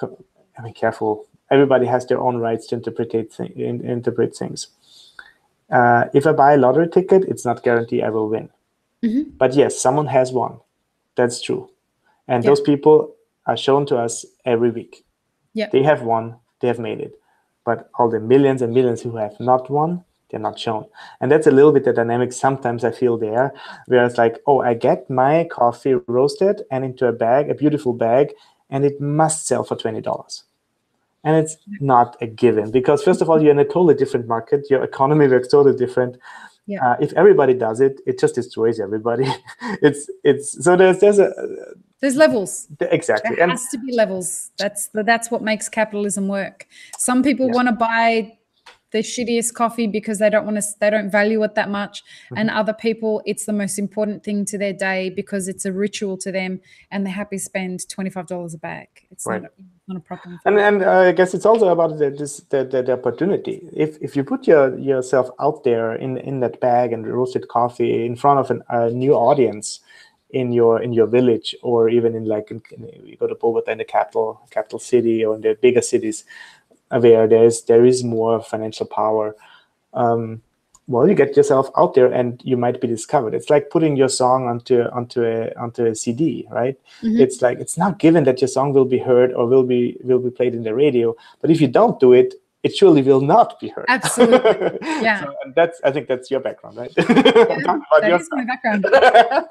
S2: I mean, careful. Everybody has their own rights to interpret things. If I buy a lottery ticket, it's not guaranteed I will win. But yes, someone has won. That's true. And those people are shown to us every week. They have won. They have made it. But all the millions and millions who have not won, they're not shown. And that's a little bit the dynamic sometimes I feel there, where it's like, oh, I get my coffee roasted and into a bag, a beautiful bag, and it must sell for $20. And it's not a given, because first of all, you're in a totally different market. Your economy works totally different. If everybody does it, it just destroys everybody. So there's
S1: levels.
S2: Exactly.
S1: There has to be levels. That's what makes capitalism work. Some people want to buy the shittiest coffee because they don't value it that much. And other people, it's the most important thing to their day because it's a ritual to them, and they're happy to spend $25 a bag. It's not a problem.
S2: And I guess it's also about the opportunity. If you put yourself out there in that bag and roasted coffee in front of a new audience in your village, or even you go to Bogota, in the capital city, or in the bigger cities, where there is more financial power, you get yourself out there and you might be discovered. It's like putting your song onto a CD, right? It's like, it's not given that your song will be heard or will be played in the radio, but if you don't do it, it surely will not be heard.
S1: Absolutely, yeah.
S2: So, and I think that's your background, right?
S1: That is my background.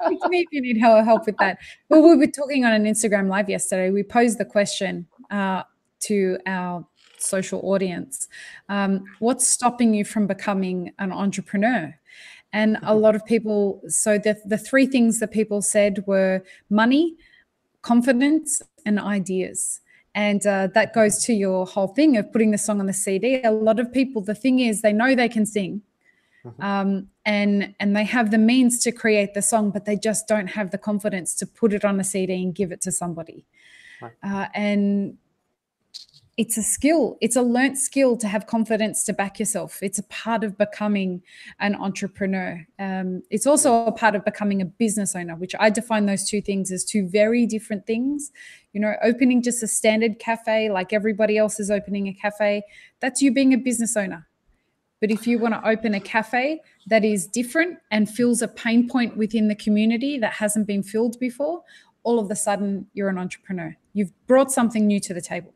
S1: Speak to me if you need help with that. Well, we were talking on an Instagram live yesterday. We posed the question to our social audience, what's stopping you from becoming an entrepreneur? And a lot of people, so the three things that people said were money, confidence, and ideas. And that goes to your whole thing of putting the song on the CD. A lot of people, the thing is, they know they can sing, and they have the means to create the song, but they just don't have the confidence to put it on a CD and give it to somebody. And it's a skill. It's a learnt skill to have confidence to back yourself. It's a part of becoming an entrepreneur. It's also a part of becoming a business owner, which I define those two things as two very different things. Opening just a standard cafe like everybody else is opening a cafe, that's you being a business owner. But if you want to open a cafe that is different and fills a pain point within the community that hasn't been filled before, all of a sudden you're an entrepreneur. You've brought something new to the table.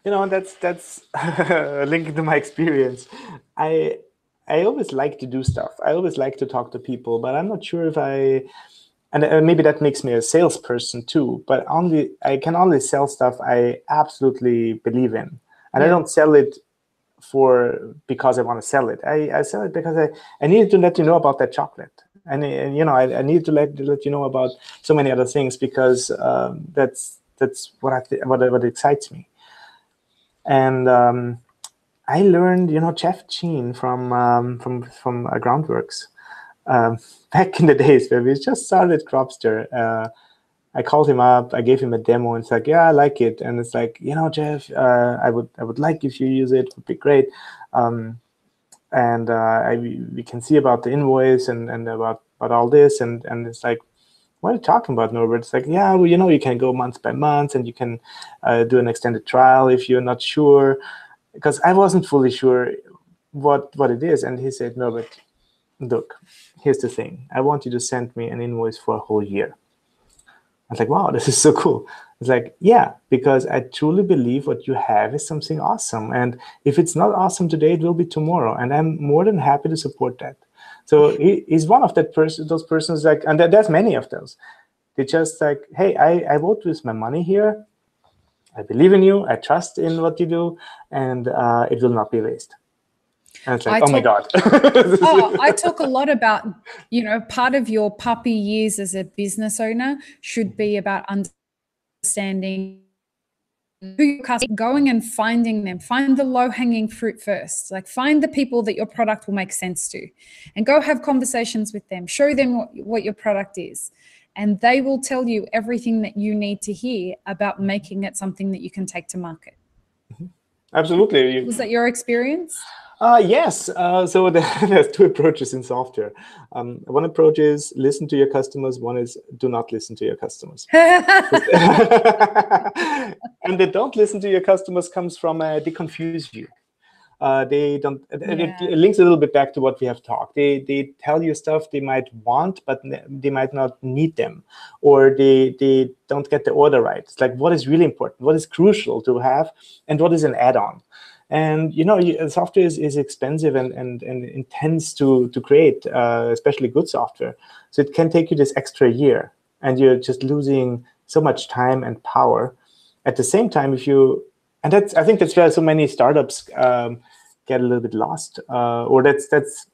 S2: That's linking to my experience. I always like to do stuff. I always like to talk to people, but I'm not sure if and maybe that makes me a salesperson too, but I can only sell stuff I absolutely believe in. And I don't sell it because I want to sell it. I sell it because I needed to let you know about that chocolate. And I need to let you know about so many other things, because that's what excites me. And I learned, Chef Gene from Groundworks back in the days where we just started Cropster. I called him up, I gave him a demo, and it's like, yeah, I like it. And it's like, Jeff, I would like if you use it, would be great. We can see about the invoice and about all this, and it's like, what are you talking about, Norbert? It's like, yeah, well, you can go month by month, and you can do an extended trial if you're not sure, because I wasn't fully sure what it is. And he said, Norbert, look, here's the thing. I want you to send me an invoice for a whole year. I was like, wow, this is so cool. It's like, yeah, because I truly believe what you have is something awesome. And if it's not awesome today, it will be tomorrow. And I'm more than happy to support that. So he's one of those persons, like, and there's many of those. They just like, hey, I vote with my money here. I believe in you. I trust in what you do, and it will not be waste. And it's like, my God.
S1: I talk a lot about, part of your puppy years as a business owner should be about understanding who your customer, going and finding them, find the low-hanging fruit first. Like find the people that your product will make sense to, and go have conversations with them, show them what your product is, and they will tell you everything that you need to hear about making it something that you can take to market.
S2: Absolutely.
S1: Was that your experience?
S2: Yes. So there's two approaches in software. One approach is listen to your customers. One is do not listen to your customers. And the don't listen to your customers comes from they confuse you. They don't. It links a little bit back to what we have talked. They tell you stuff they might want, but they might not need them, or they don't get the order right. It's like, what is really important, what is crucial to have, and what is an add-on. And software is expensive and intense to create, especially good software. So it can take you this extra year, and you're just losing so much time and power. At the same time, I think that's where so many startups get a little bit lost, or that's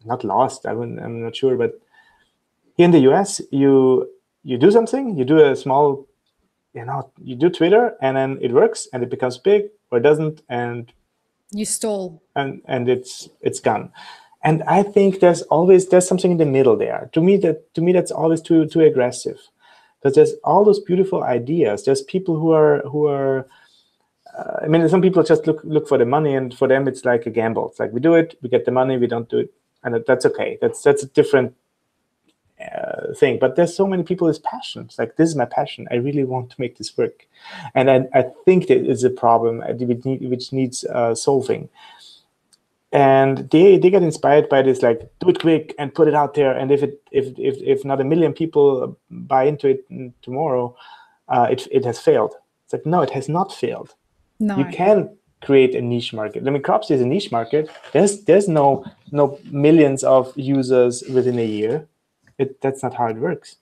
S2: not lost. I'm not sure, but here in the US, you do something, you do a small, you do Twitter, and then it works, and it becomes big, or it doesn't, and
S1: you stall,
S2: and it's gone. And I think there's something in the middle there. To me, that's always too aggressive, because there's all those beautiful ideas. There's people who are some people just look for the money, and for them it's like a gamble. It's like, we do it, we get the money, we don't do it, and that's okay. That's a different thing. But there's so many people with passion. It's like, this is my passion. I really want to make this work, and I think that is a problem which needs solving. And they get inspired by this, like, do it quick and put it out there. And if not 1 million people buy into it tomorrow, it has failed. It's like, no, it has not failed. No. You can create a niche market. I mean, Cropster is a niche market. There's no millions of users within a year. That's not how it works.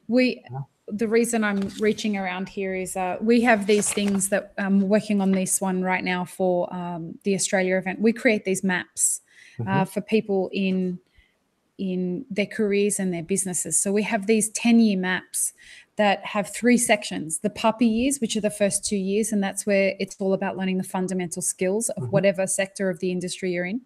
S1: The reason I'm reaching around here is we have these things that I'm working on this one right now for the Australia event. We create these maps for people in their careers and their businesses. So we have these 10-year maps that have 3 sections: the puppy years, which are the first 2 years, and that's where it's all about learning the fundamental skills of whatever sector of the industry you're in.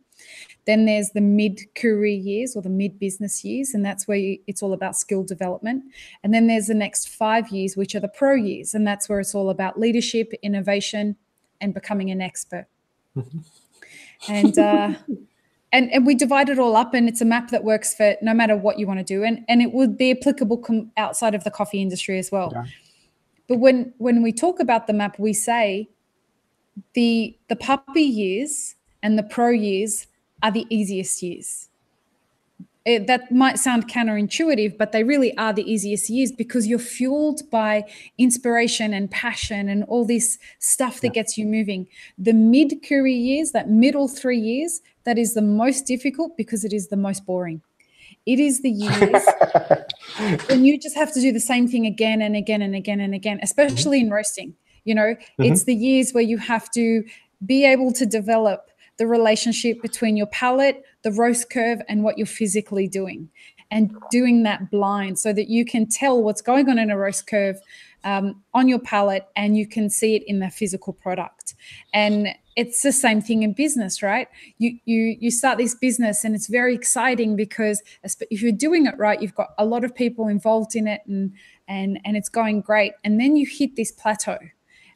S1: Then there's the mid-career years, or the mid-business years, and that's where it's all about skill development. And then there's the next 5 years, which are the pro years, and that's where it's all about leadership, innovation, and becoming an expert. And we divide it all up, and it's a map that works for no matter what you want to do, and it would be applicable outside of the coffee industry as well. Yeah. But when we talk about the map, we say the puppy years and the pro years are the easiest years. That might sound counterintuitive, but they really are the easiest years, because you're fueled by inspiration and passion and all this stuff that gets you moving. The mid-career years, that middle 3 years, that is the most difficult, because it is the most boring. It is the years when you just have to do the same thing again and again and again and again, especially in roasting. It's the years where you have to be able to develop the relationship between your palate, the roast curve, and what you're physically doing, and doing that blind so that you can tell what's going on in a roast curve on your palate, and you can see it in the physical product. And it's the same thing in business, right? You start this business, and it's very exciting, because if you're doing it right, you've got a lot of people involved in it, and it's going great. And then you hit this plateau,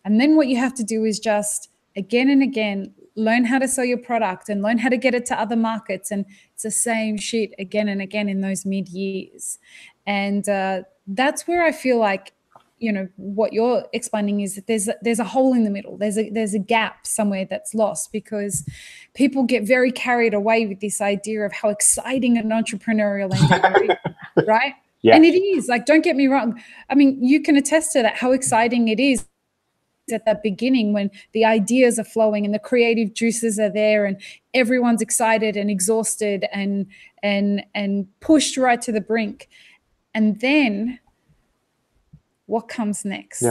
S1: and then what you have to do is just again and again learn how to sell your product and learn how to get it to other markets. And it's the same shit again and again in those mid years. And that's where I feel like, what you're explaining is that there's a hole in the middle. There's a gap somewhere that's lost, because people get very carried away with this idea of how exciting an entrepreneurial endeavor is, right? Yeah. And it is. Like, don't get me wrong. I mean, you can attest to that, how exciting it is at that beginning, when the ideas are flowing and the creative juices are there, and everyone's excited and exhausted and pushed right to the brink. And then what comes next?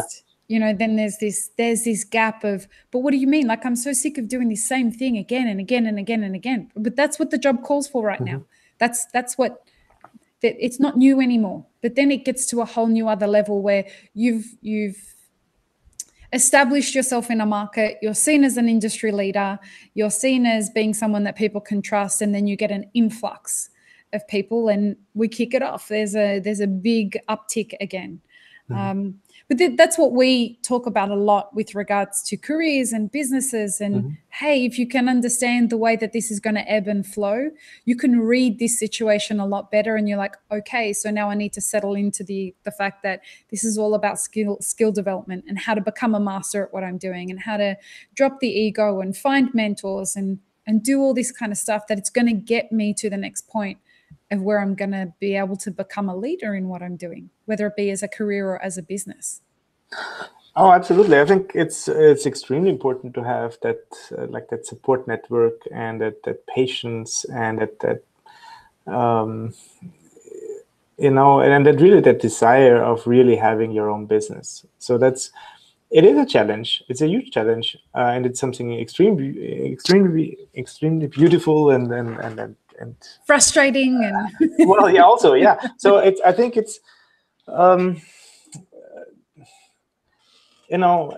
S1: Yeah. Then there's this gap of, but what do you mean? Like, I'm so sick of doing the same thing again and again and again and again. But that's what the job calls for right now. That's that it's not new anymore. But then it gets to a whole new other level where you've established yourself in a market, you're seen as an industry leader, you're seen as being someone that people can trust, and then you get an influx of people and we kick it off. There's a big uptick again. But that's what we talk about a lot with regards to careers and businesses. And hey, if you can understand the way that this is going to ebb and flow, you can read this situation a lot better. And you're like, okay, so now I need to settle into the fact that this is all about skill development and how to become a master at what I'm doing and how to drop the ego and find mentors and do all this kind of stuff that it's going to get me to the next point of where I'm going to be able to become a leader in what I'm doing, whether it be as a career or as a business.
S2: Oh, absolutely. I think it's extremely important to have that like that support network and that patience and that you know, and that really that desire of really having your own business. So it is a challenge. It's a huge challenge, and it's something extremely beautiful and
S1: frustrating and
S2: well, yeah, also, yeah. So I think it's you know,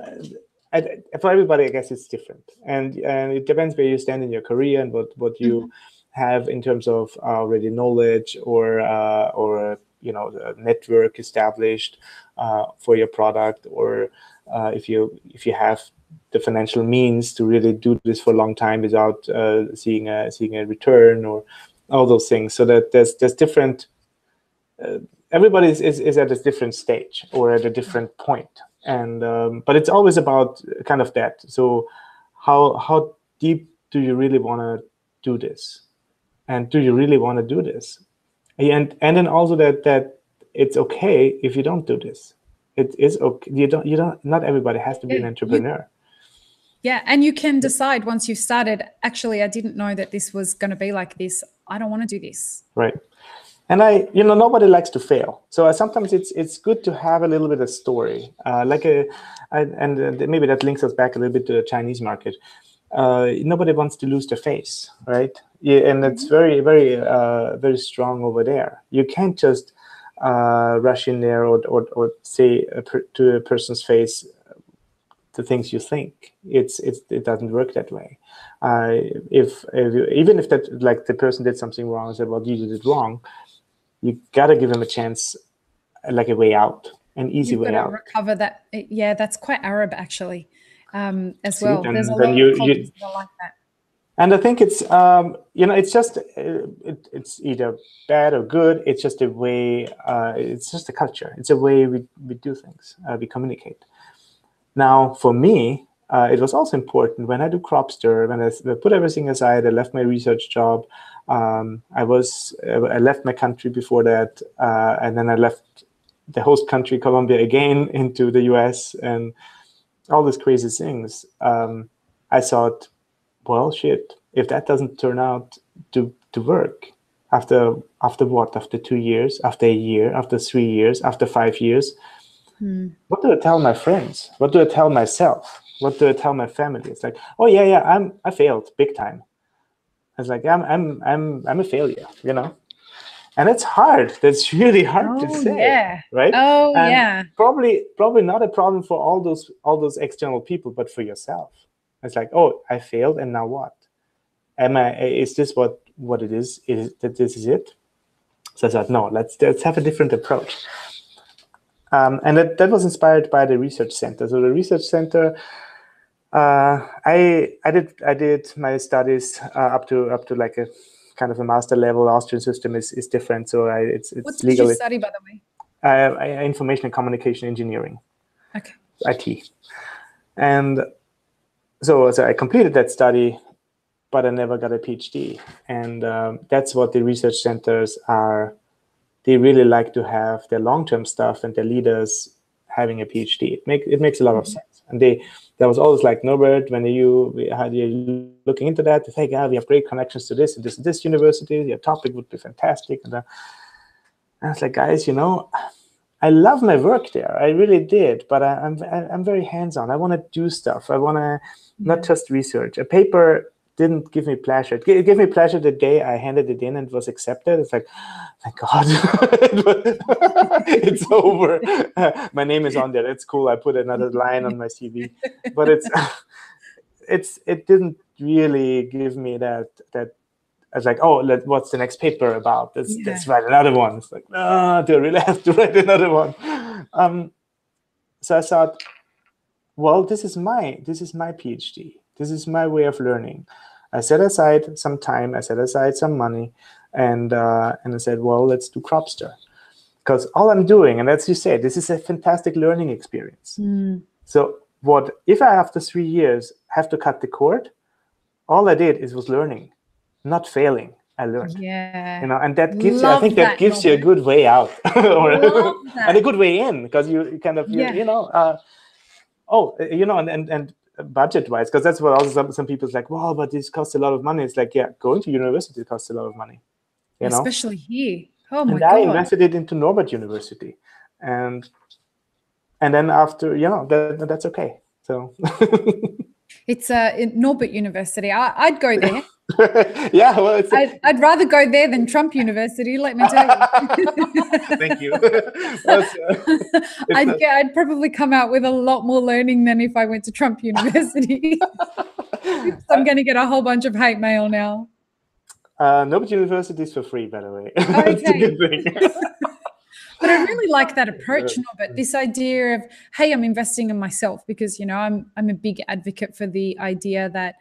S2: for everybody, I guess it's different, and it depends where you stand in your career and what you have in terms of already knowledge or you know, a network established for your product, or if you have the financial means to really do this for a long time without seeing a return or all those things. So that there's different. Everybody is at a different stage or at a different point, and but it's always about kind of that. So how deep do you really want to do this, and do you really want to do this, and then also that it's okay if you don't do this. It is okay. You don't. Not everybody has to be an entrepreneur.
S1: Yeah, and you can decide once you've started, actually, I didn't know that this was going to be like this. I don't want to do this.
S2: Right. And nobody likes to fail. So sometimes it's good to have a little bit of story, and maybe that links us back a little bit to the Chinese market. Nobody wants to lose their face, right? Yeah, and it's very, very, very strong over there. You can't just rush in there or say to a person's face the things you think. It doesn't work that way. Even if that, like, the person did something wrong and said, well, you did it wrong, you gotta give them a chance, like a way out, an easy way out.
S1: Recover that. Yeah, that's quite Arab actually, as well.
S2: There's
S1: a lot of cultures that are like that.
S2: And I think it's it's just it's either bad or good. It's just a way. It's just a culture. It's a way we do things. We communicate. Now, for me, it was also important when I do Cropster, when I put everything aside. I left my research job. I left my country before that, and then I left the host country, Colombia, again into the US, and all these crazy things. I thought, well, shit, if that doesn't turn out to work after what? After 2 years, after a year, after 3 years, after 5 years, what do I tell my friends? What do I tell myself? What do I tell my family? It's like, oh yeah, I failed big time. I was like, I'm a failure, and it's hard. That's really hard to say, right?
S1: Oh, and yeah.
S2: Probably not a problem for all those external people, but for yourself. It's like, oh, I failed, and now what? Is this what it is? Is that this is it? So I thought, no, let's have a different approach. And that was inspired by the research center. So the research center. I did my studies up to like a kind of a master level. Austrian system is different, so it's
S1: what
S2: legal.
S1: Did you study, by the
S2: way? Information and communication engineering.
S1: Okay.
S2: IT, and so I completed that study, but I never got a PhD. And that's what the research centers are. They really like to have their long-term stuff and their leaders having a PhD. It makes a lot of sense. And there was always like, Norbert, when you looking into that, hey, yeah, we have great connections to this and this university. Your topic would be fantastic. And I was like, guys, I love my work there. I really did, but I'm very hands-on. I want to do stuff. I want to not just research. A paper didn't give me pleasure. It gave me pleasure the day I handed it in and it was accepted. It's like, thank God, it's over. My name is on there. It's cool. I put another line on my CV, but it didn't really give me that. I was like, oh, what's the next paper about? Let's write another one. It's like, no, do I really have to write another one? So I thought, well, this is my PhD. This is my way of learning. I set aside some time. I set aside some money, and I said, well, let's do Cropster, because all I'm doing, and as you said, this is a fantastic learning experience. So what if I, after 3 years, have to cut the cord? All I did was learning, not failing. I learned.
S1: Yeah.
S2: And that gives you, I think that gives you a good way out, and a good way in, because you kind of, and budget-wise, because that's what also some people's like, well, but this costs a lot of money. It's like, yeah, going to university costs a lot of money,
S1: especially here. Oh my God!
S2: I invested it into Norbert University, and then after, that's okay. So
S1: it's in Norbert University. I'd go there.
S2: Yeah, well,
S1: I'd rather go there than Trump University, let me tell you.
S2: Thank you.
S1: I'd probably come out with a lot more learning than if I went to Trump University. I'm going to get a whole bunch of hate mail now.
S2: Norbert University is for free, by the way.
S1: Okay.
S2: It's a good thing.
S1: But I really like that approach, Norbert, this idea of, hey, I'm investing in myself, because, I'm a big advocate for the idea that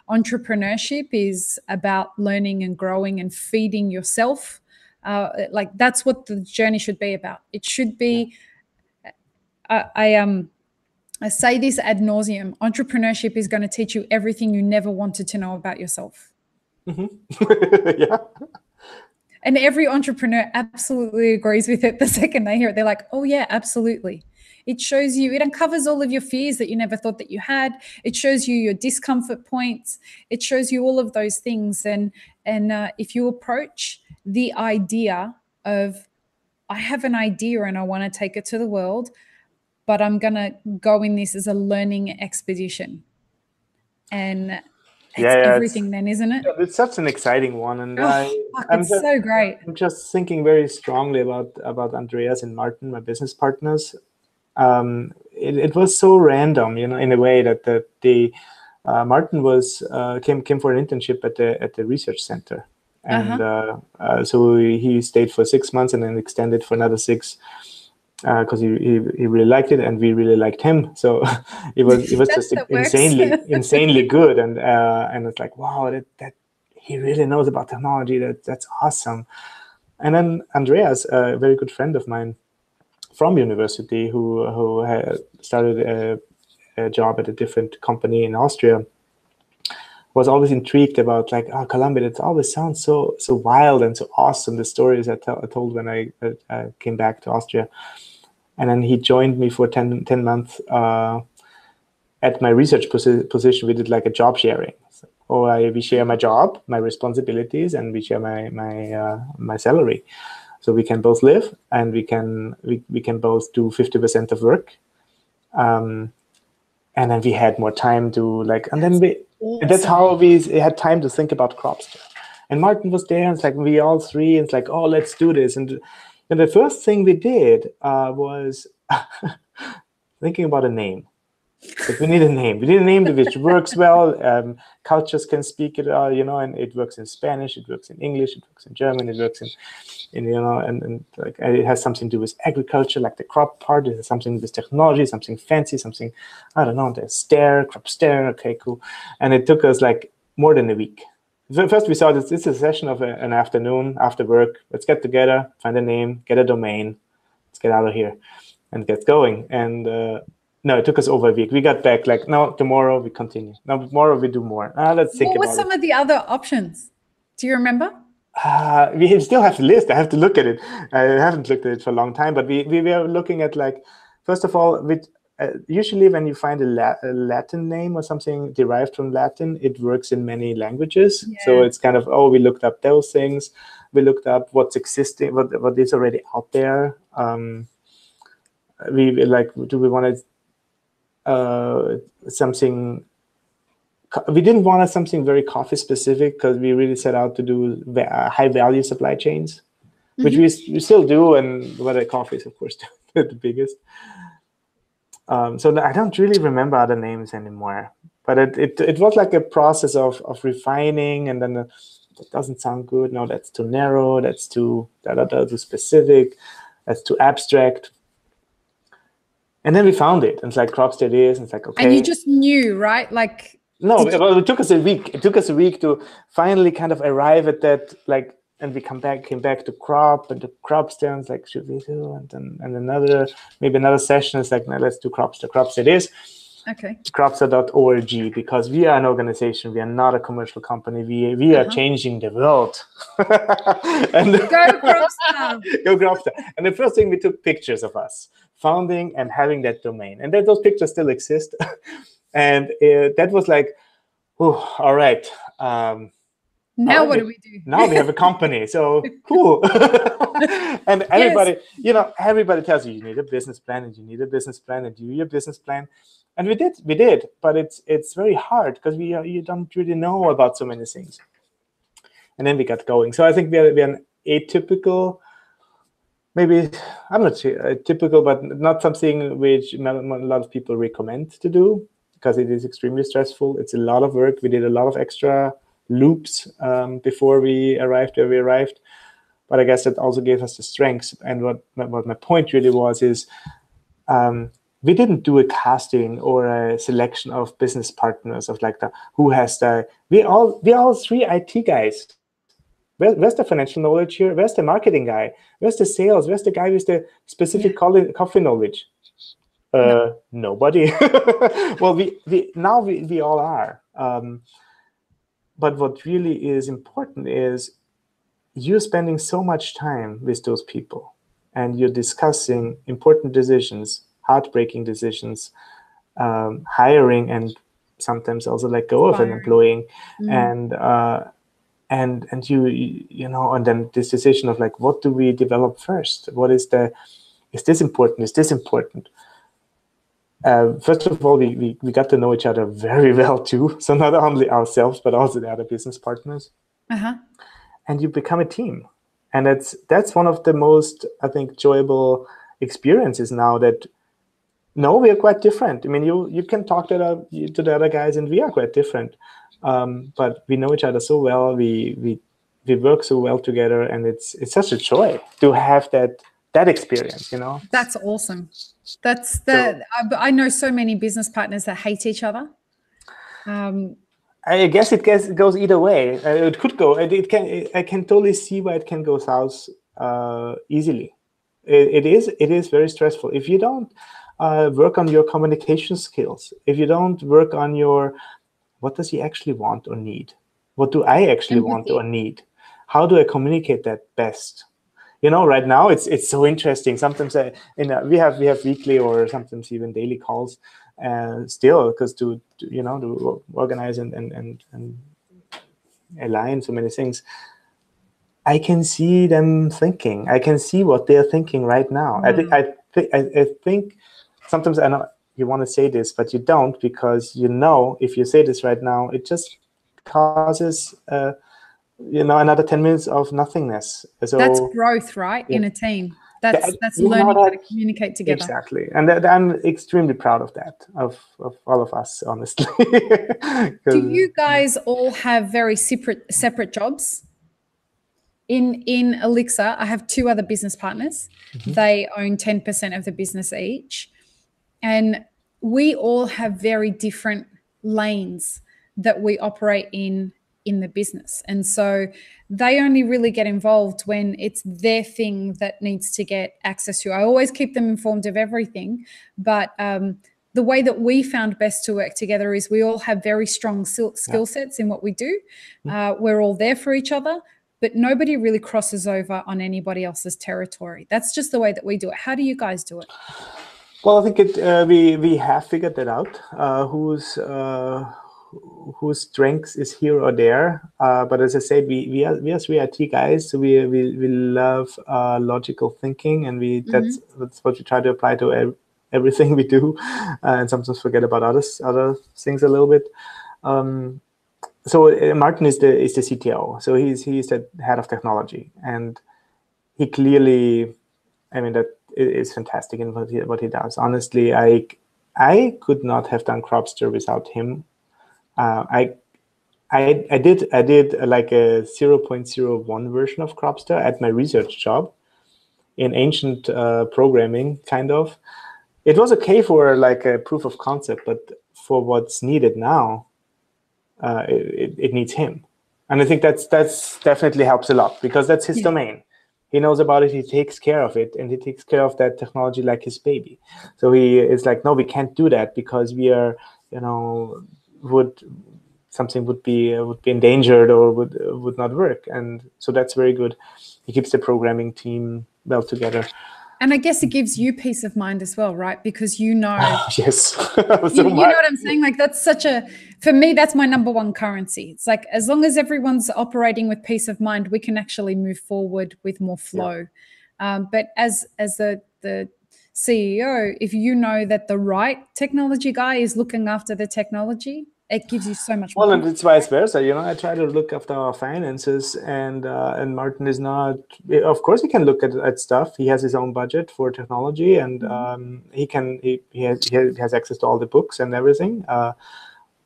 S1: entrepreneurship is about learning and growing and feeding yourself. Like, that's what the journey should be about. It should be, I say this ad nauseum, entrepreneurship is going to teach you everything you never wanted to know about yourself.
S2: Yeah.
S1: And every entrepreneur absolutely agrees with it the second they hear it. They're like, oh, yeah, absolutely. It shows you, it uncovers all of your fears that you never thought that you had. It shows you your discomfort points. It shows you all of those things. And if you approach the idea of, I have an idea and I want to take it to the world, but I'm going to go in this as a learning expedition. And it's everything then, isn't it?
S2: It's such an exciting one, and
S1: it's so great.
S2: I'm just thinking very strongly about Andreas and Martin, my business partners. It was so random, in a way that Martin came for an internship at the research center, and so he stayed for 6 months and then extended for another 6. Because he really liked it and we really liked him, so it was just insanely good, and it's like, wow, that he really knows about technology. That's awesome. And then Andreas, a very good friend of mine from university, who had started a job at a different company in Austria, was always intrigued about, like, Colombia, it always sounds so wild and so awesome, the stories I told when I came back to Austria. And then he joined me for 10 months at my research position. We did like a job sharing. So, we share my job, my responsibilities, and we share my salary. So we can both live, and we can both do 50% of work. And then we had more time to that's how we had time to think about Cropster. And Martin was there, and it's like we all three, and it's like, oh, let's do this. And the first thing we did was thinking about a name. Like, we need a name. We need a name which works well. Cultures can speak it, and it works in Spanish, it works in English, it works in German, it works and like, it has something to do with agriculture, like the crop part. It has something with technology, something fancy, something, I don't know, the Cropster, okay, cool. And it took us like more than a week. First, we saw this is a session of an afternoon after work. Let's get together, find a name, get a domain. Let's get out of here and get going. And no, it took us over a week. We got back like, no, tomorrow we continue. No, tomorrow we do more. Let's think about it.
S1: What were some of the other options? Do you remember?
S2: We still have the list. I have to look at it. I haven't looked at it for a long time, but we were looking at, like, first of all, usually when you find a Latin name or something derived from Latin, it works in many languages. Yeah. So it's kind of, we looked up those things. We looked up what's existing, what is already out there. Do we want something we didn't want something very coffee specific, because we really set out to do high value supply chains, which we still do, and whether coffee is of course the biggest. So I don't really remember other names anymore, but it was like a process of refining, and then that doesn't sound good. No, that's too narrow. That's too too specific. That's too abstract. And then we found it. And it's like Cropster it is. And it's like, okay.
S1: And you just knew, right? Like,
S2: no, it took us a week. It took us a week to finally kind of arrive at that, like, and we came back to Crop, and the Cropster, and it's like, should we do? And then maybe another session is like, no, let's do Cropster. Cropster it is.
S1: Okay.
S2: Cropster.org, because we are an organization. We are not a commercial company. We are changing the world. And
S1: go Cropster.
S2: Go Cropster. And the first thing, we took pictures of us founding and having that domain. And those pictures still exist. And that was like, oh, all right.
S1: Now what do we do?
S2: Now we have a company, so cool. And everybody, everybody tells you need a business plan, and you need a business plan, and do your business plan. And we did, but it's very hard, because you don't really know about so many things. And then we got going. So I think we're an atypical, maybe, I'm not sure, typical, but not something which a lot of people recommend to do, because it is extremely stressful. It's a lot of work. We did a lot of extra loops before we arrived where we arrived, but I guess that also gave us the strengths. And what my point really was is, we didn't do a casting or a selection of business partners of like who has we all three IT guys. Where's the financial knowledge here? Where's the marketing guy? Where's the sales? Where's the guy with the specific coffee knowledge? Nobody. Well, we all are. But what really is important is you're spending so much time with those people, and you're discussing important decisions, heartbreaking decisions, hiring, and sometimes also let go of an employee, and then this decision of like, what do we develop first? Is this important? Is this important? First of all, we got to know each other very well too. So not only ourselves, but also the other business partners. And you become a team. And that's one of the most, I think, enjoyable experiences now, that we are quite different. I mean, you can talk to the other guys, and we are quite different. But we know each other so well. We work so well together, and it's such a joy to have that experience,
S1: That's awesome. I know so many business partners that hate each other.
S2: I guess it goes either way. It could go. I can totally see why it can go south easily. It is very stressful if you don't work on your communication skills. If you don't work on what does he actually want or need? What do I actually want or need? How do I communicate that best? Right now it's so interesting. Sometimes we have weekly or sometimes even daily calls, still, because to organize and align so many things. I can see them thinking. I can see what they're thinking right now. I think sometimes I know you want to say this, but you don't, because if you say this right now, it just causes another 10 minutes of nothingness. So
S1: that's growth, right? In a team. That's learning how to communicate together.
S2: Exactly. And I'm extremely proud of that, of all of us, honestly.
S1: Do you guys all have very separate jobs? In Elixir, I have two other business partners. They own 10% of the business each. And we all have very different lanes that we operate in the business. And so they only really get involved when it's their thing that needs to get access to. I always keep them informed of everything, but the way that we found best to work together is we all have very strong skill sets in what we do. We're all there for each other, but nobody really crosses over on anybody else's territory. That's just the way that we do it. How do you guys do it?
S2: Well, I think we have figured that out, whose strengths is here or there. But as I said, we are three IT guys, so we love logical thinking, and that's what we try to apply to everything we do, and sometimes forget about other things a little bit. So Martin is the CTO. So he's the head of technology, and he clearly, I mean, that is fantastic in what he does. Honestly, I could not have done Cropster without him. I did like a 0.01 version of Cropster at my research job in ancient programming, kind of. It was okay for like a proof of concept, but for what's needed now, it needs him. And I think that's definitely helps a lot, because that's his domain. He knows about it, he takes care of it, and he takes care of that technology like his baby. So he is like, no, we can't do that because we are, something would be endangered or would not work. And so that's very good. He keeps the programming team well together.
S1: And I guess it gives you peace of mind as well, right? Because you know,
S2: yes,
S1: you know what I'm saying? Like that's for me, that's my number one currency. It's like, as long as everyone's operating with peace of mind, we can actually move forward with more flow. Yeah. But as the CEO, if you know that the right technology guy is looking after the technology, it gives you so much more.
S2: Well, and it's vice versa. I try to look after our finances, and Martin is not. Of course, he can look at stuff. He has his own budget for technology, and he has access to all the books and everything.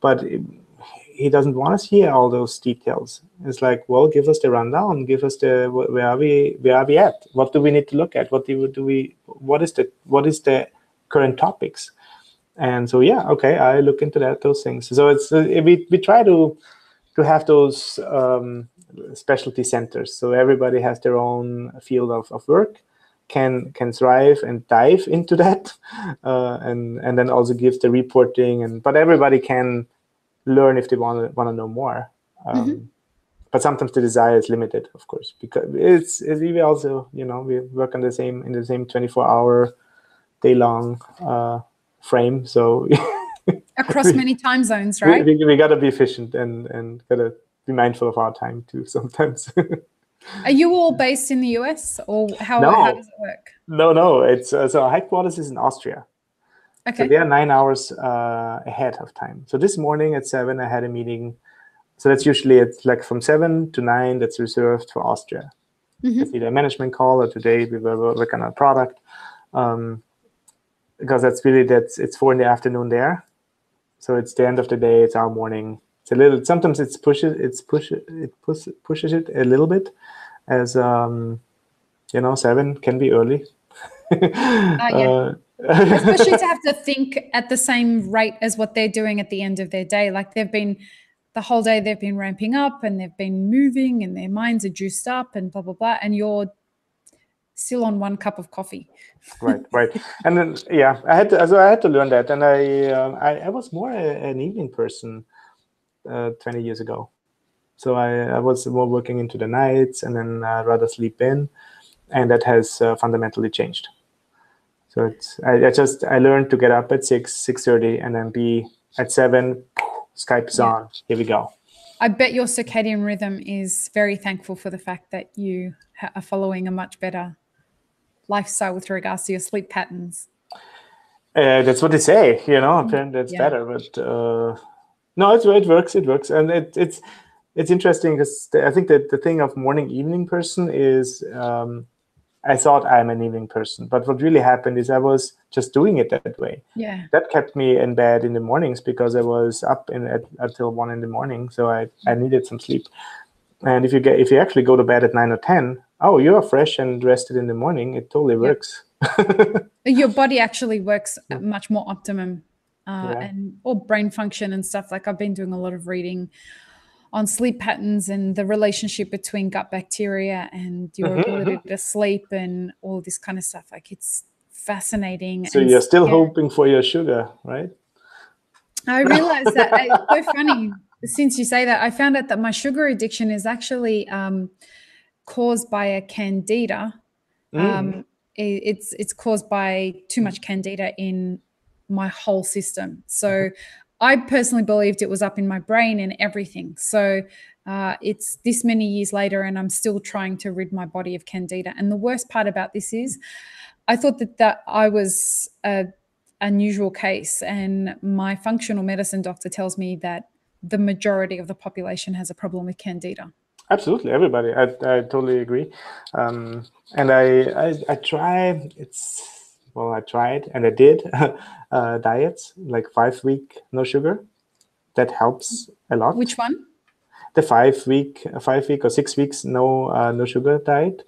S2: But he doesn't want to hear all those details. It's like, well, give us the rundown. Give us the where are we at? What do we need to look at? What is the current topics? And so, okay, I look into those things. So it's we try to have those specialty centers. So everybody has their own field of work, can thrive and dive into that, and then also gives the reporting. But everybody can learn if they want to know more. But sometimes the desire is limited, of course, because we also we work in the same 24-hour, day-long frame, so
S1: across many time zones, right?
S2: We got to be efficient and got to be mindful of our time too sometimes.
S1: Are you all based in the US, or how does it work?
S2: No. It's so our headquarters is in Austria.
S1: Okay.
S2: So they are 9 hours ahead of time. So this morning at 7 I had a meeting. So that's usually it's like from 7 to 9. That's reserved for Austria. It's either a management call, or today we were working on a product. Because it's 4 p.m. there, so it's the end of the day. It's our morning. It's a little. Sometimes it pushes it a little bit, as 7 can be early.
S1: Especially to have to think at the same rate as what they're doing at the end of their day. Like the whole day they've been ramping up and they've been moving and their minds are juiced up and blah blah blah, and you're still on one cup of coffee.
S2: Right. And then I had to learn that, and I was more an evening person 20 years ago. So I was more working into the nights, and then rather sleep in, and that has fundamentally changed. So I learned to get up at 6:30 and then be at 7. Skype is on. Here we go.
S1: I bet your circadian rhythm is very thankful for the fact that you are following a much better lifestyle with regards to your sleep patterns.
S2: That's what they say, apparently it's better, but no, it works, and it's interesting because I think that the thing of morning evening person is I thought I'm an evening person, but what really happened is I was just doing it that way.
S1: Yeah,
S2: that kept me in bed in the mornings because I was up until 1 a.m, so I needed some sleep. And if you actually go to bed at 9 or 10, you're fresh and rested in the morning. It totally works.
S1: Your body actually works much more optimum, or brain function and stuff. Like I've been doing a lot of reading on sleep patterns and the relationship between gut bacteria and your ability to sleep and all this kind of stuff. Like it's fascinating.
S2: So you're still hoping for your sugar, right?
S1: I realized that. It's so funny. Since you say that, I found out that my sugar addiction is actually caused by a candida. It's caused by too much candida in my whole system. So I personally believed it was up in my brain and everything. So it's this many years later and I'm still trying to rid my body of candida. And the worst part about this is I thought that I was a unusual case, and my functional medicine doctor tells me that the majority of the population has a problem with candida.
S2: Absolutely, everybody. I totally agree. And I try. I tried and I did diets, like 5 week no sugar. That helps a lot.
S1: Which one?
S2: The 5 week or 6 weeks no sugar diet.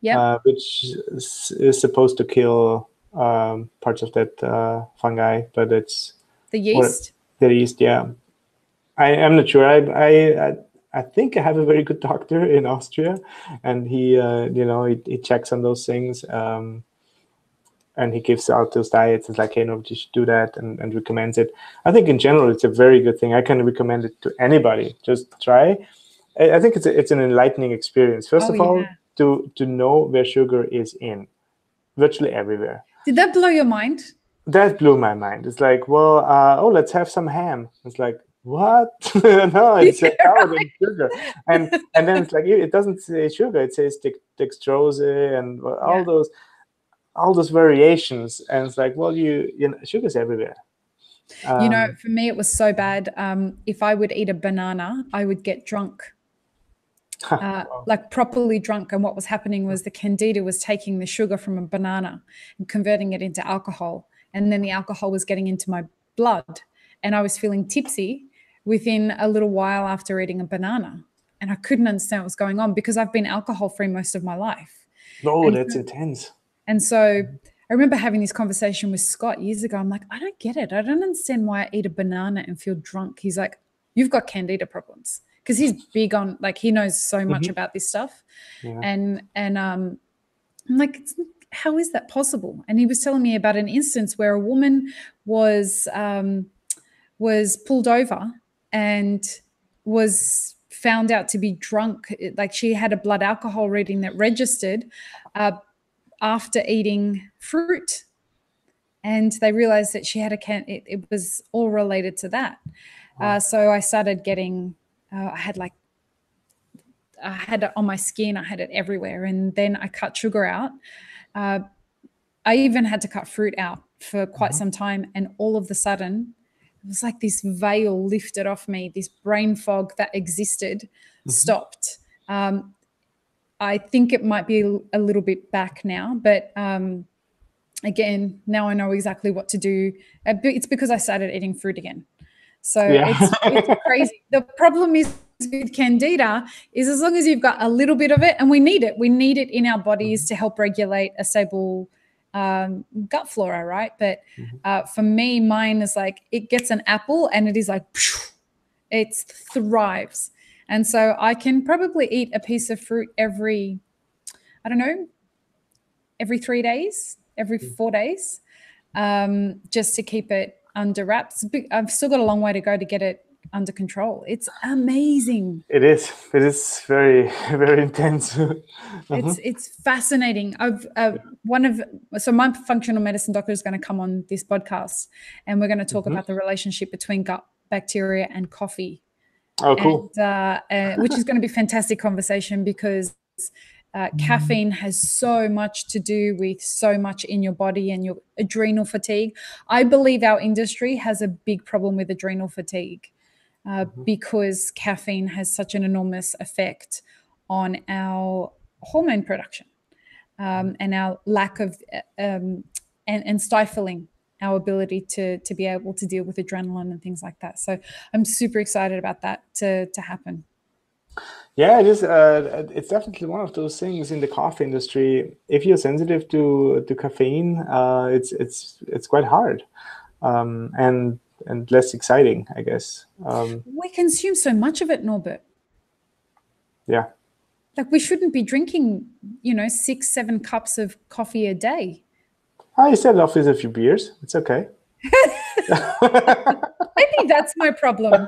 S1: Yeah.
S2: Which is supposed to kill parts of that fungi, but it's
S1: the yeast.
S2: The yeast, yeah. I'm not sure. I think I have a very good doctor in Austria, and he he checks on those things, and he gives out those diets. It's like, hey, no, you should do that, and recommends it. I think in general it's a very good thing. I can recommend it to anybody. Just try. I think it's an enlightening experience. First of all, to know where sugar is in virtually everywhere.
S1: Did that blow your mind?
S2: That blew my mind. It's like, well, let's have some ham. It's like, what? No, it's covered in sugar. And then it's like, it doesn't say sugar. It says dextrose and all those variations. And it's like, well, you know, sugar's everywhere.
S1: For me, it was so bad. If I would eat a banana, I would get drunk. Like properly drunk, and what was happening was the candida was taking the sugar from a banana and converting it into alcohol, and then the alcohol was getting into my blood, and I was feeling tipsy within a little while after eating a banana, and I couldn't understand what was going on because I've been alcohol free most of my life.
S2: Oh, that's intense.
S1: And so I remember having this conversation with Scott years ago. I'm like, I don't get it. I don't understand why I eat a banana and feel drunk. He's like, you've got candida problems. Because he's big on, like, he knows so much about this stuff. Yeah. And I'm like, how is that possible? And he was telling me about an instance where a woman was pulled over and was found out to be drunk. Like, she had a blood alcohol reading that registered after eating fruit. And they realized that she had it was all related to that. Wow. So I started getting... I had it on my skin. I had it everywhere. And then I cut sugar out. I even had to cut fruit out for quite some time. And all of a sudden, it was like this veil lifted off me. This brain fog that existed stopped. I think it might be a little bit back now. But again, now I know exactly what to do. It's because I started eating fruit again. So it's crazy. The problem is with candida is as long as you've got a little bit of it, and we need it in our bodies to help regulate a stable gut flora, right? But for me, mine is like, it gets an apple and it is like, it thrives. And so I can probably eat a piece of fruit every 3 days, every 4 days, just to keep it under wraps. I've still got a long way to go to get it under control. It's amazing.
S2: It is very, very intense.
S1: It's fascinating. So my functional medicine doctor is going to come on this podcast, and we're going to talk about the relationship between gut bacteria and coffee.
S2: Oh, cool.
S1: And, which is going to be a fantastic conversation because caffeine has so much to do with so much in your body and your adrenal fatigue. I believe our industry has a big problem with adrenal fatigue because caffeine has such an enormous effect on our hormone production and our lack of and stifling our ability to be able to deal with adrenaline and things like that. So I'm super excited about that to happen.
S2: Yeah, it is. It's definitely one of those things in the coffee industry. If you're sensitive to caffeine, it's quite hard and less exciting, I guess.
S1: We consume so much of it, Norbert.
S2: Yeah.
S1: Like, we shouldn't be drinking, 6-7 cups of coffee a day.
S2: I started off with a few beers. It's okay.
S1: Maybe that's my problem.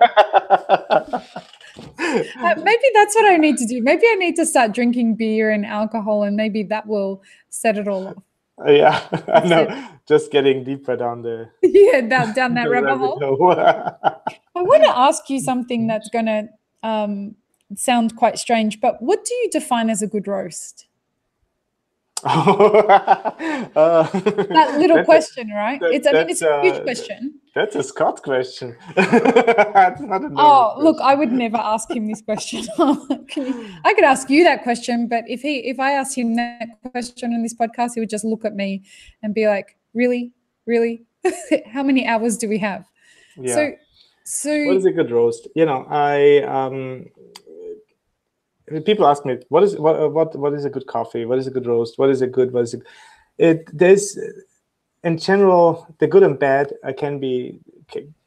S1: Maybe that's what I need to do. Maybe I need to start drinking beer and alcohol, and maybe that will set it all off.
S2: Yeah, I know. Just getting deeper down the
S1: down that rabbit hole. I want to ask you something that's going to sound quite strange, but what do you define as a good roast? That little question, right? It's a huge question.
S2: That's a Scott question. That's not a
S1: Oh, look,
S2: question.
S1: I would never ask him this question. I could ask you that question, but if I asked him that question in this podcast, he would just look at me and be like, really? How many hours do we have?
S2: Yeah.
S1: So
S2: what is a good roast? People ask me, what is a good coffee? What is a good roast? What is a good? There's in general, the good and bad can be.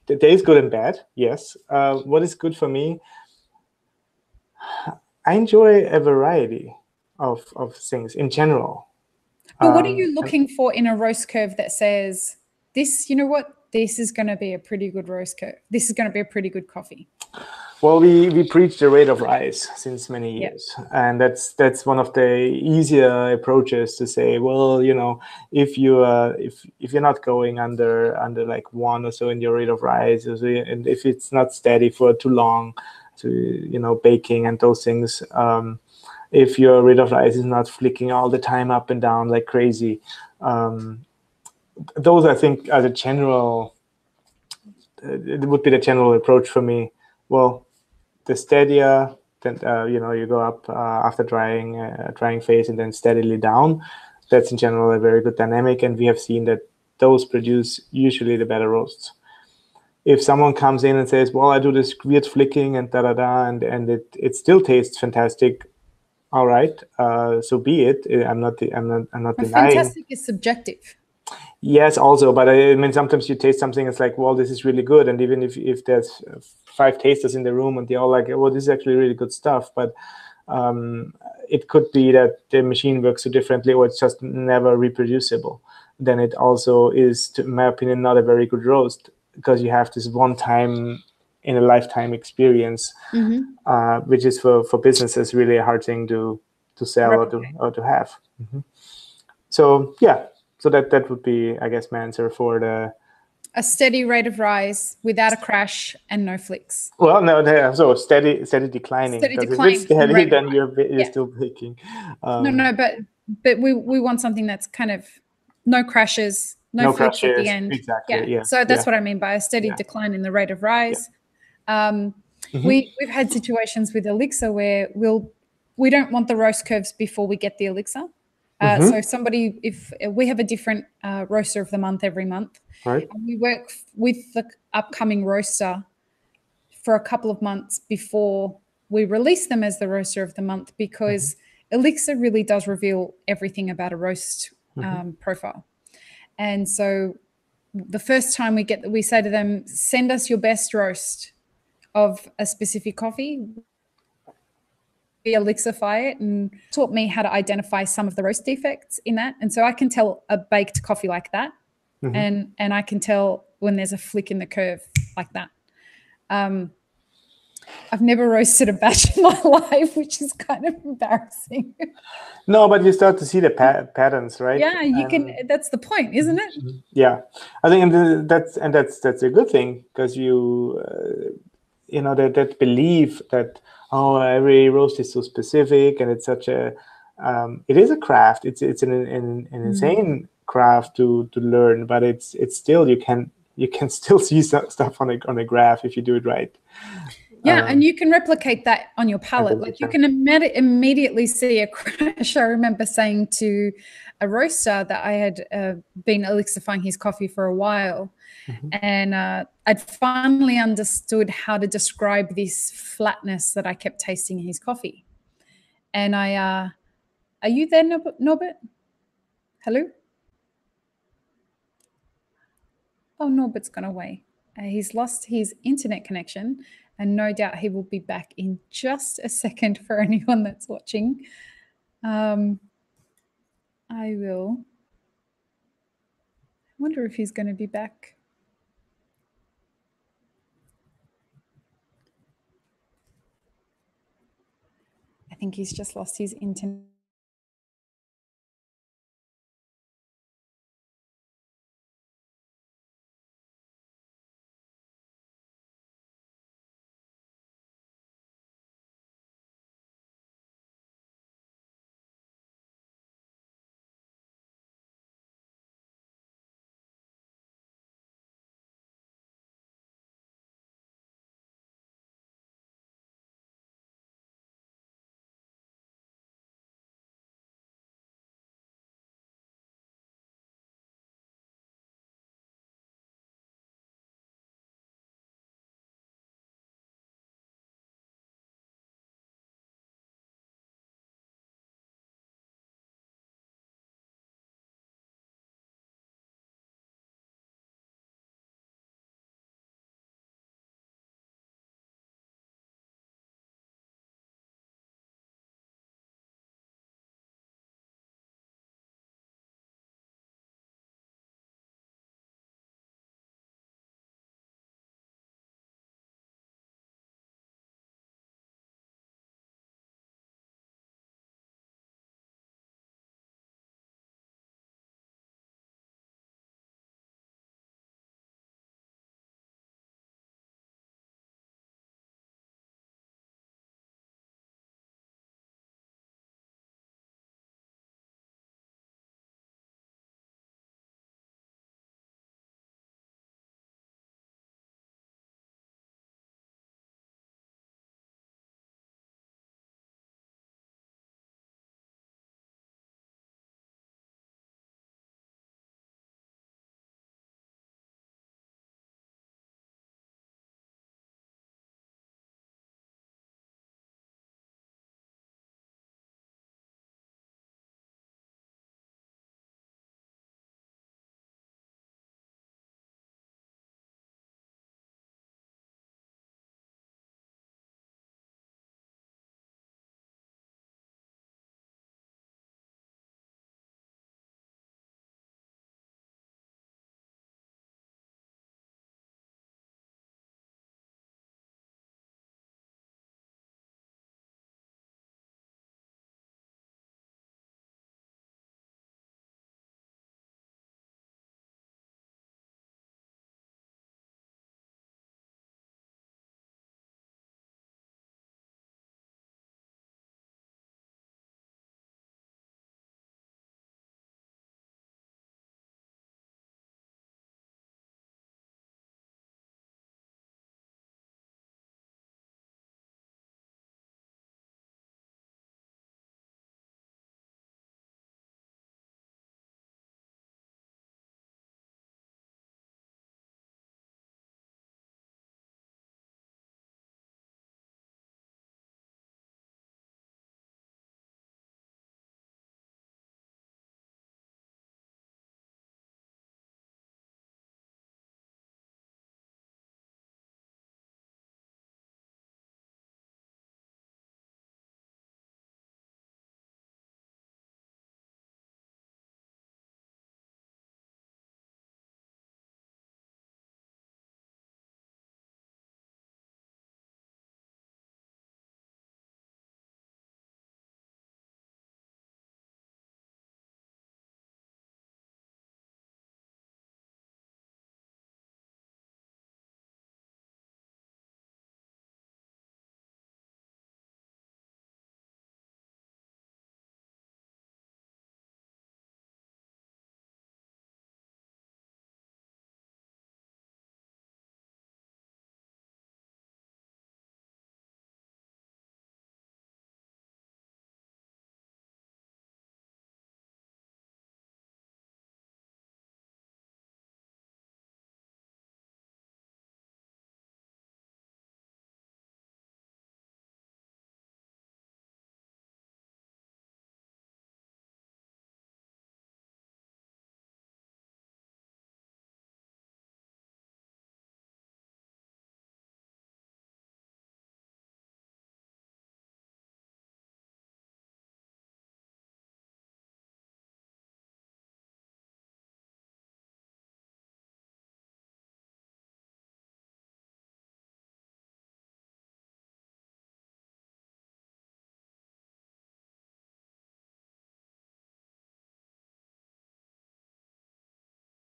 S2: There is good and bad. Yes. What is good for me? I enjoy a variety of things in general.
S1: But what are you looking for in a roast curve that says this? You know what? This is going to be a pretty good roast curve. This is going to be a pretty good coffee.
S2: Well, we preach the rate of rise since many years, and that's one of the easier approaches to say, well, if you're not going under like 1 or so in your rate of rise, and if it's not steady for too long, so baking and those things, if your rate of rise is not flicking all the time up and down like crazy, those I think are the general. It would be the general approach for me. Well, the steadier, then you go up after drying phase and then steadily down. That's in general a very good dynamic, and we have seen that those produce usually the better roasts. If someone comes in and says, "Well, I do this weird flicking and and it still tastes fantastic," all right, so be it. I'm not denying.
S1: Fantastic is subjective.
S2: Yes, also, but I mean, sometimes you taste something, it's like, well, this is really good. And even if there's 5 tasters in the room and they all like, well, this is actually really good stuff. But it could be that the machine works so differently, or it's just never reproducible. Then it also is, in my opinion, not a very good roast, because you have this one time in a lifetime experience, which is for businesses really a hard thing to sell or to have. So, yeah. So that would be, I guess, my answer for
S1: a steady rate of rise without a crash and no flicks.
S2: Well, no, so steady declining.
S1: Steady
S2: because
S1: declining.
S2: If it's steady, then you're still baking.
S1: No, but we want something that's kind of no crashes, no flicks at the end.
S2: Exactly. Yeah.
S1: So that's what I mean by a steady decline in the rate of rise. We've had situations with Elixir where we don't want the roast curves before we get the Elixir. So if we have a different roaster of the month every month,
S2: right?
S1: And we work with the upcoming roaster for a couple of months before we release them as the roaster of the month, because Elixir really does reveal everything about a roast profile. And so the first time we say to them, send us your best roast of a specific coffee. We elixify it, and taught me how to identify some of the roast defects in that. And so I can tell a baked coffee like that, and I can tell when there's a flick in the curve like that. I've never roasted a batch in my life, which is kind of embarrassing.
S2: No, but you start to see the patterns, right?
S1: Yeah, you can. That's the point, isn't it?
S2: Yeah, I think that's a good thing, because that belief that, oh, every roast is so specific, and it's such a it is a craft. It's an insane craft to learn, but it's still, you can still see stuff on a graph if you do it right.
S1: Yeah, and you can replicate that on your palate. Like you can immediately see a crash. I remember saying to a roaster that I had been elixifying his coffee for a while, and I'd finally understood how to describe this flatness that I kept tasting in his coffee. And are you there, Norbert? Hello? Oh, Norbert's gone away. He's lost his internet connection, and no doubt he will be back in just a second for anyone that's watching. I wonder if he's going to be back. I think he's just lost his internet.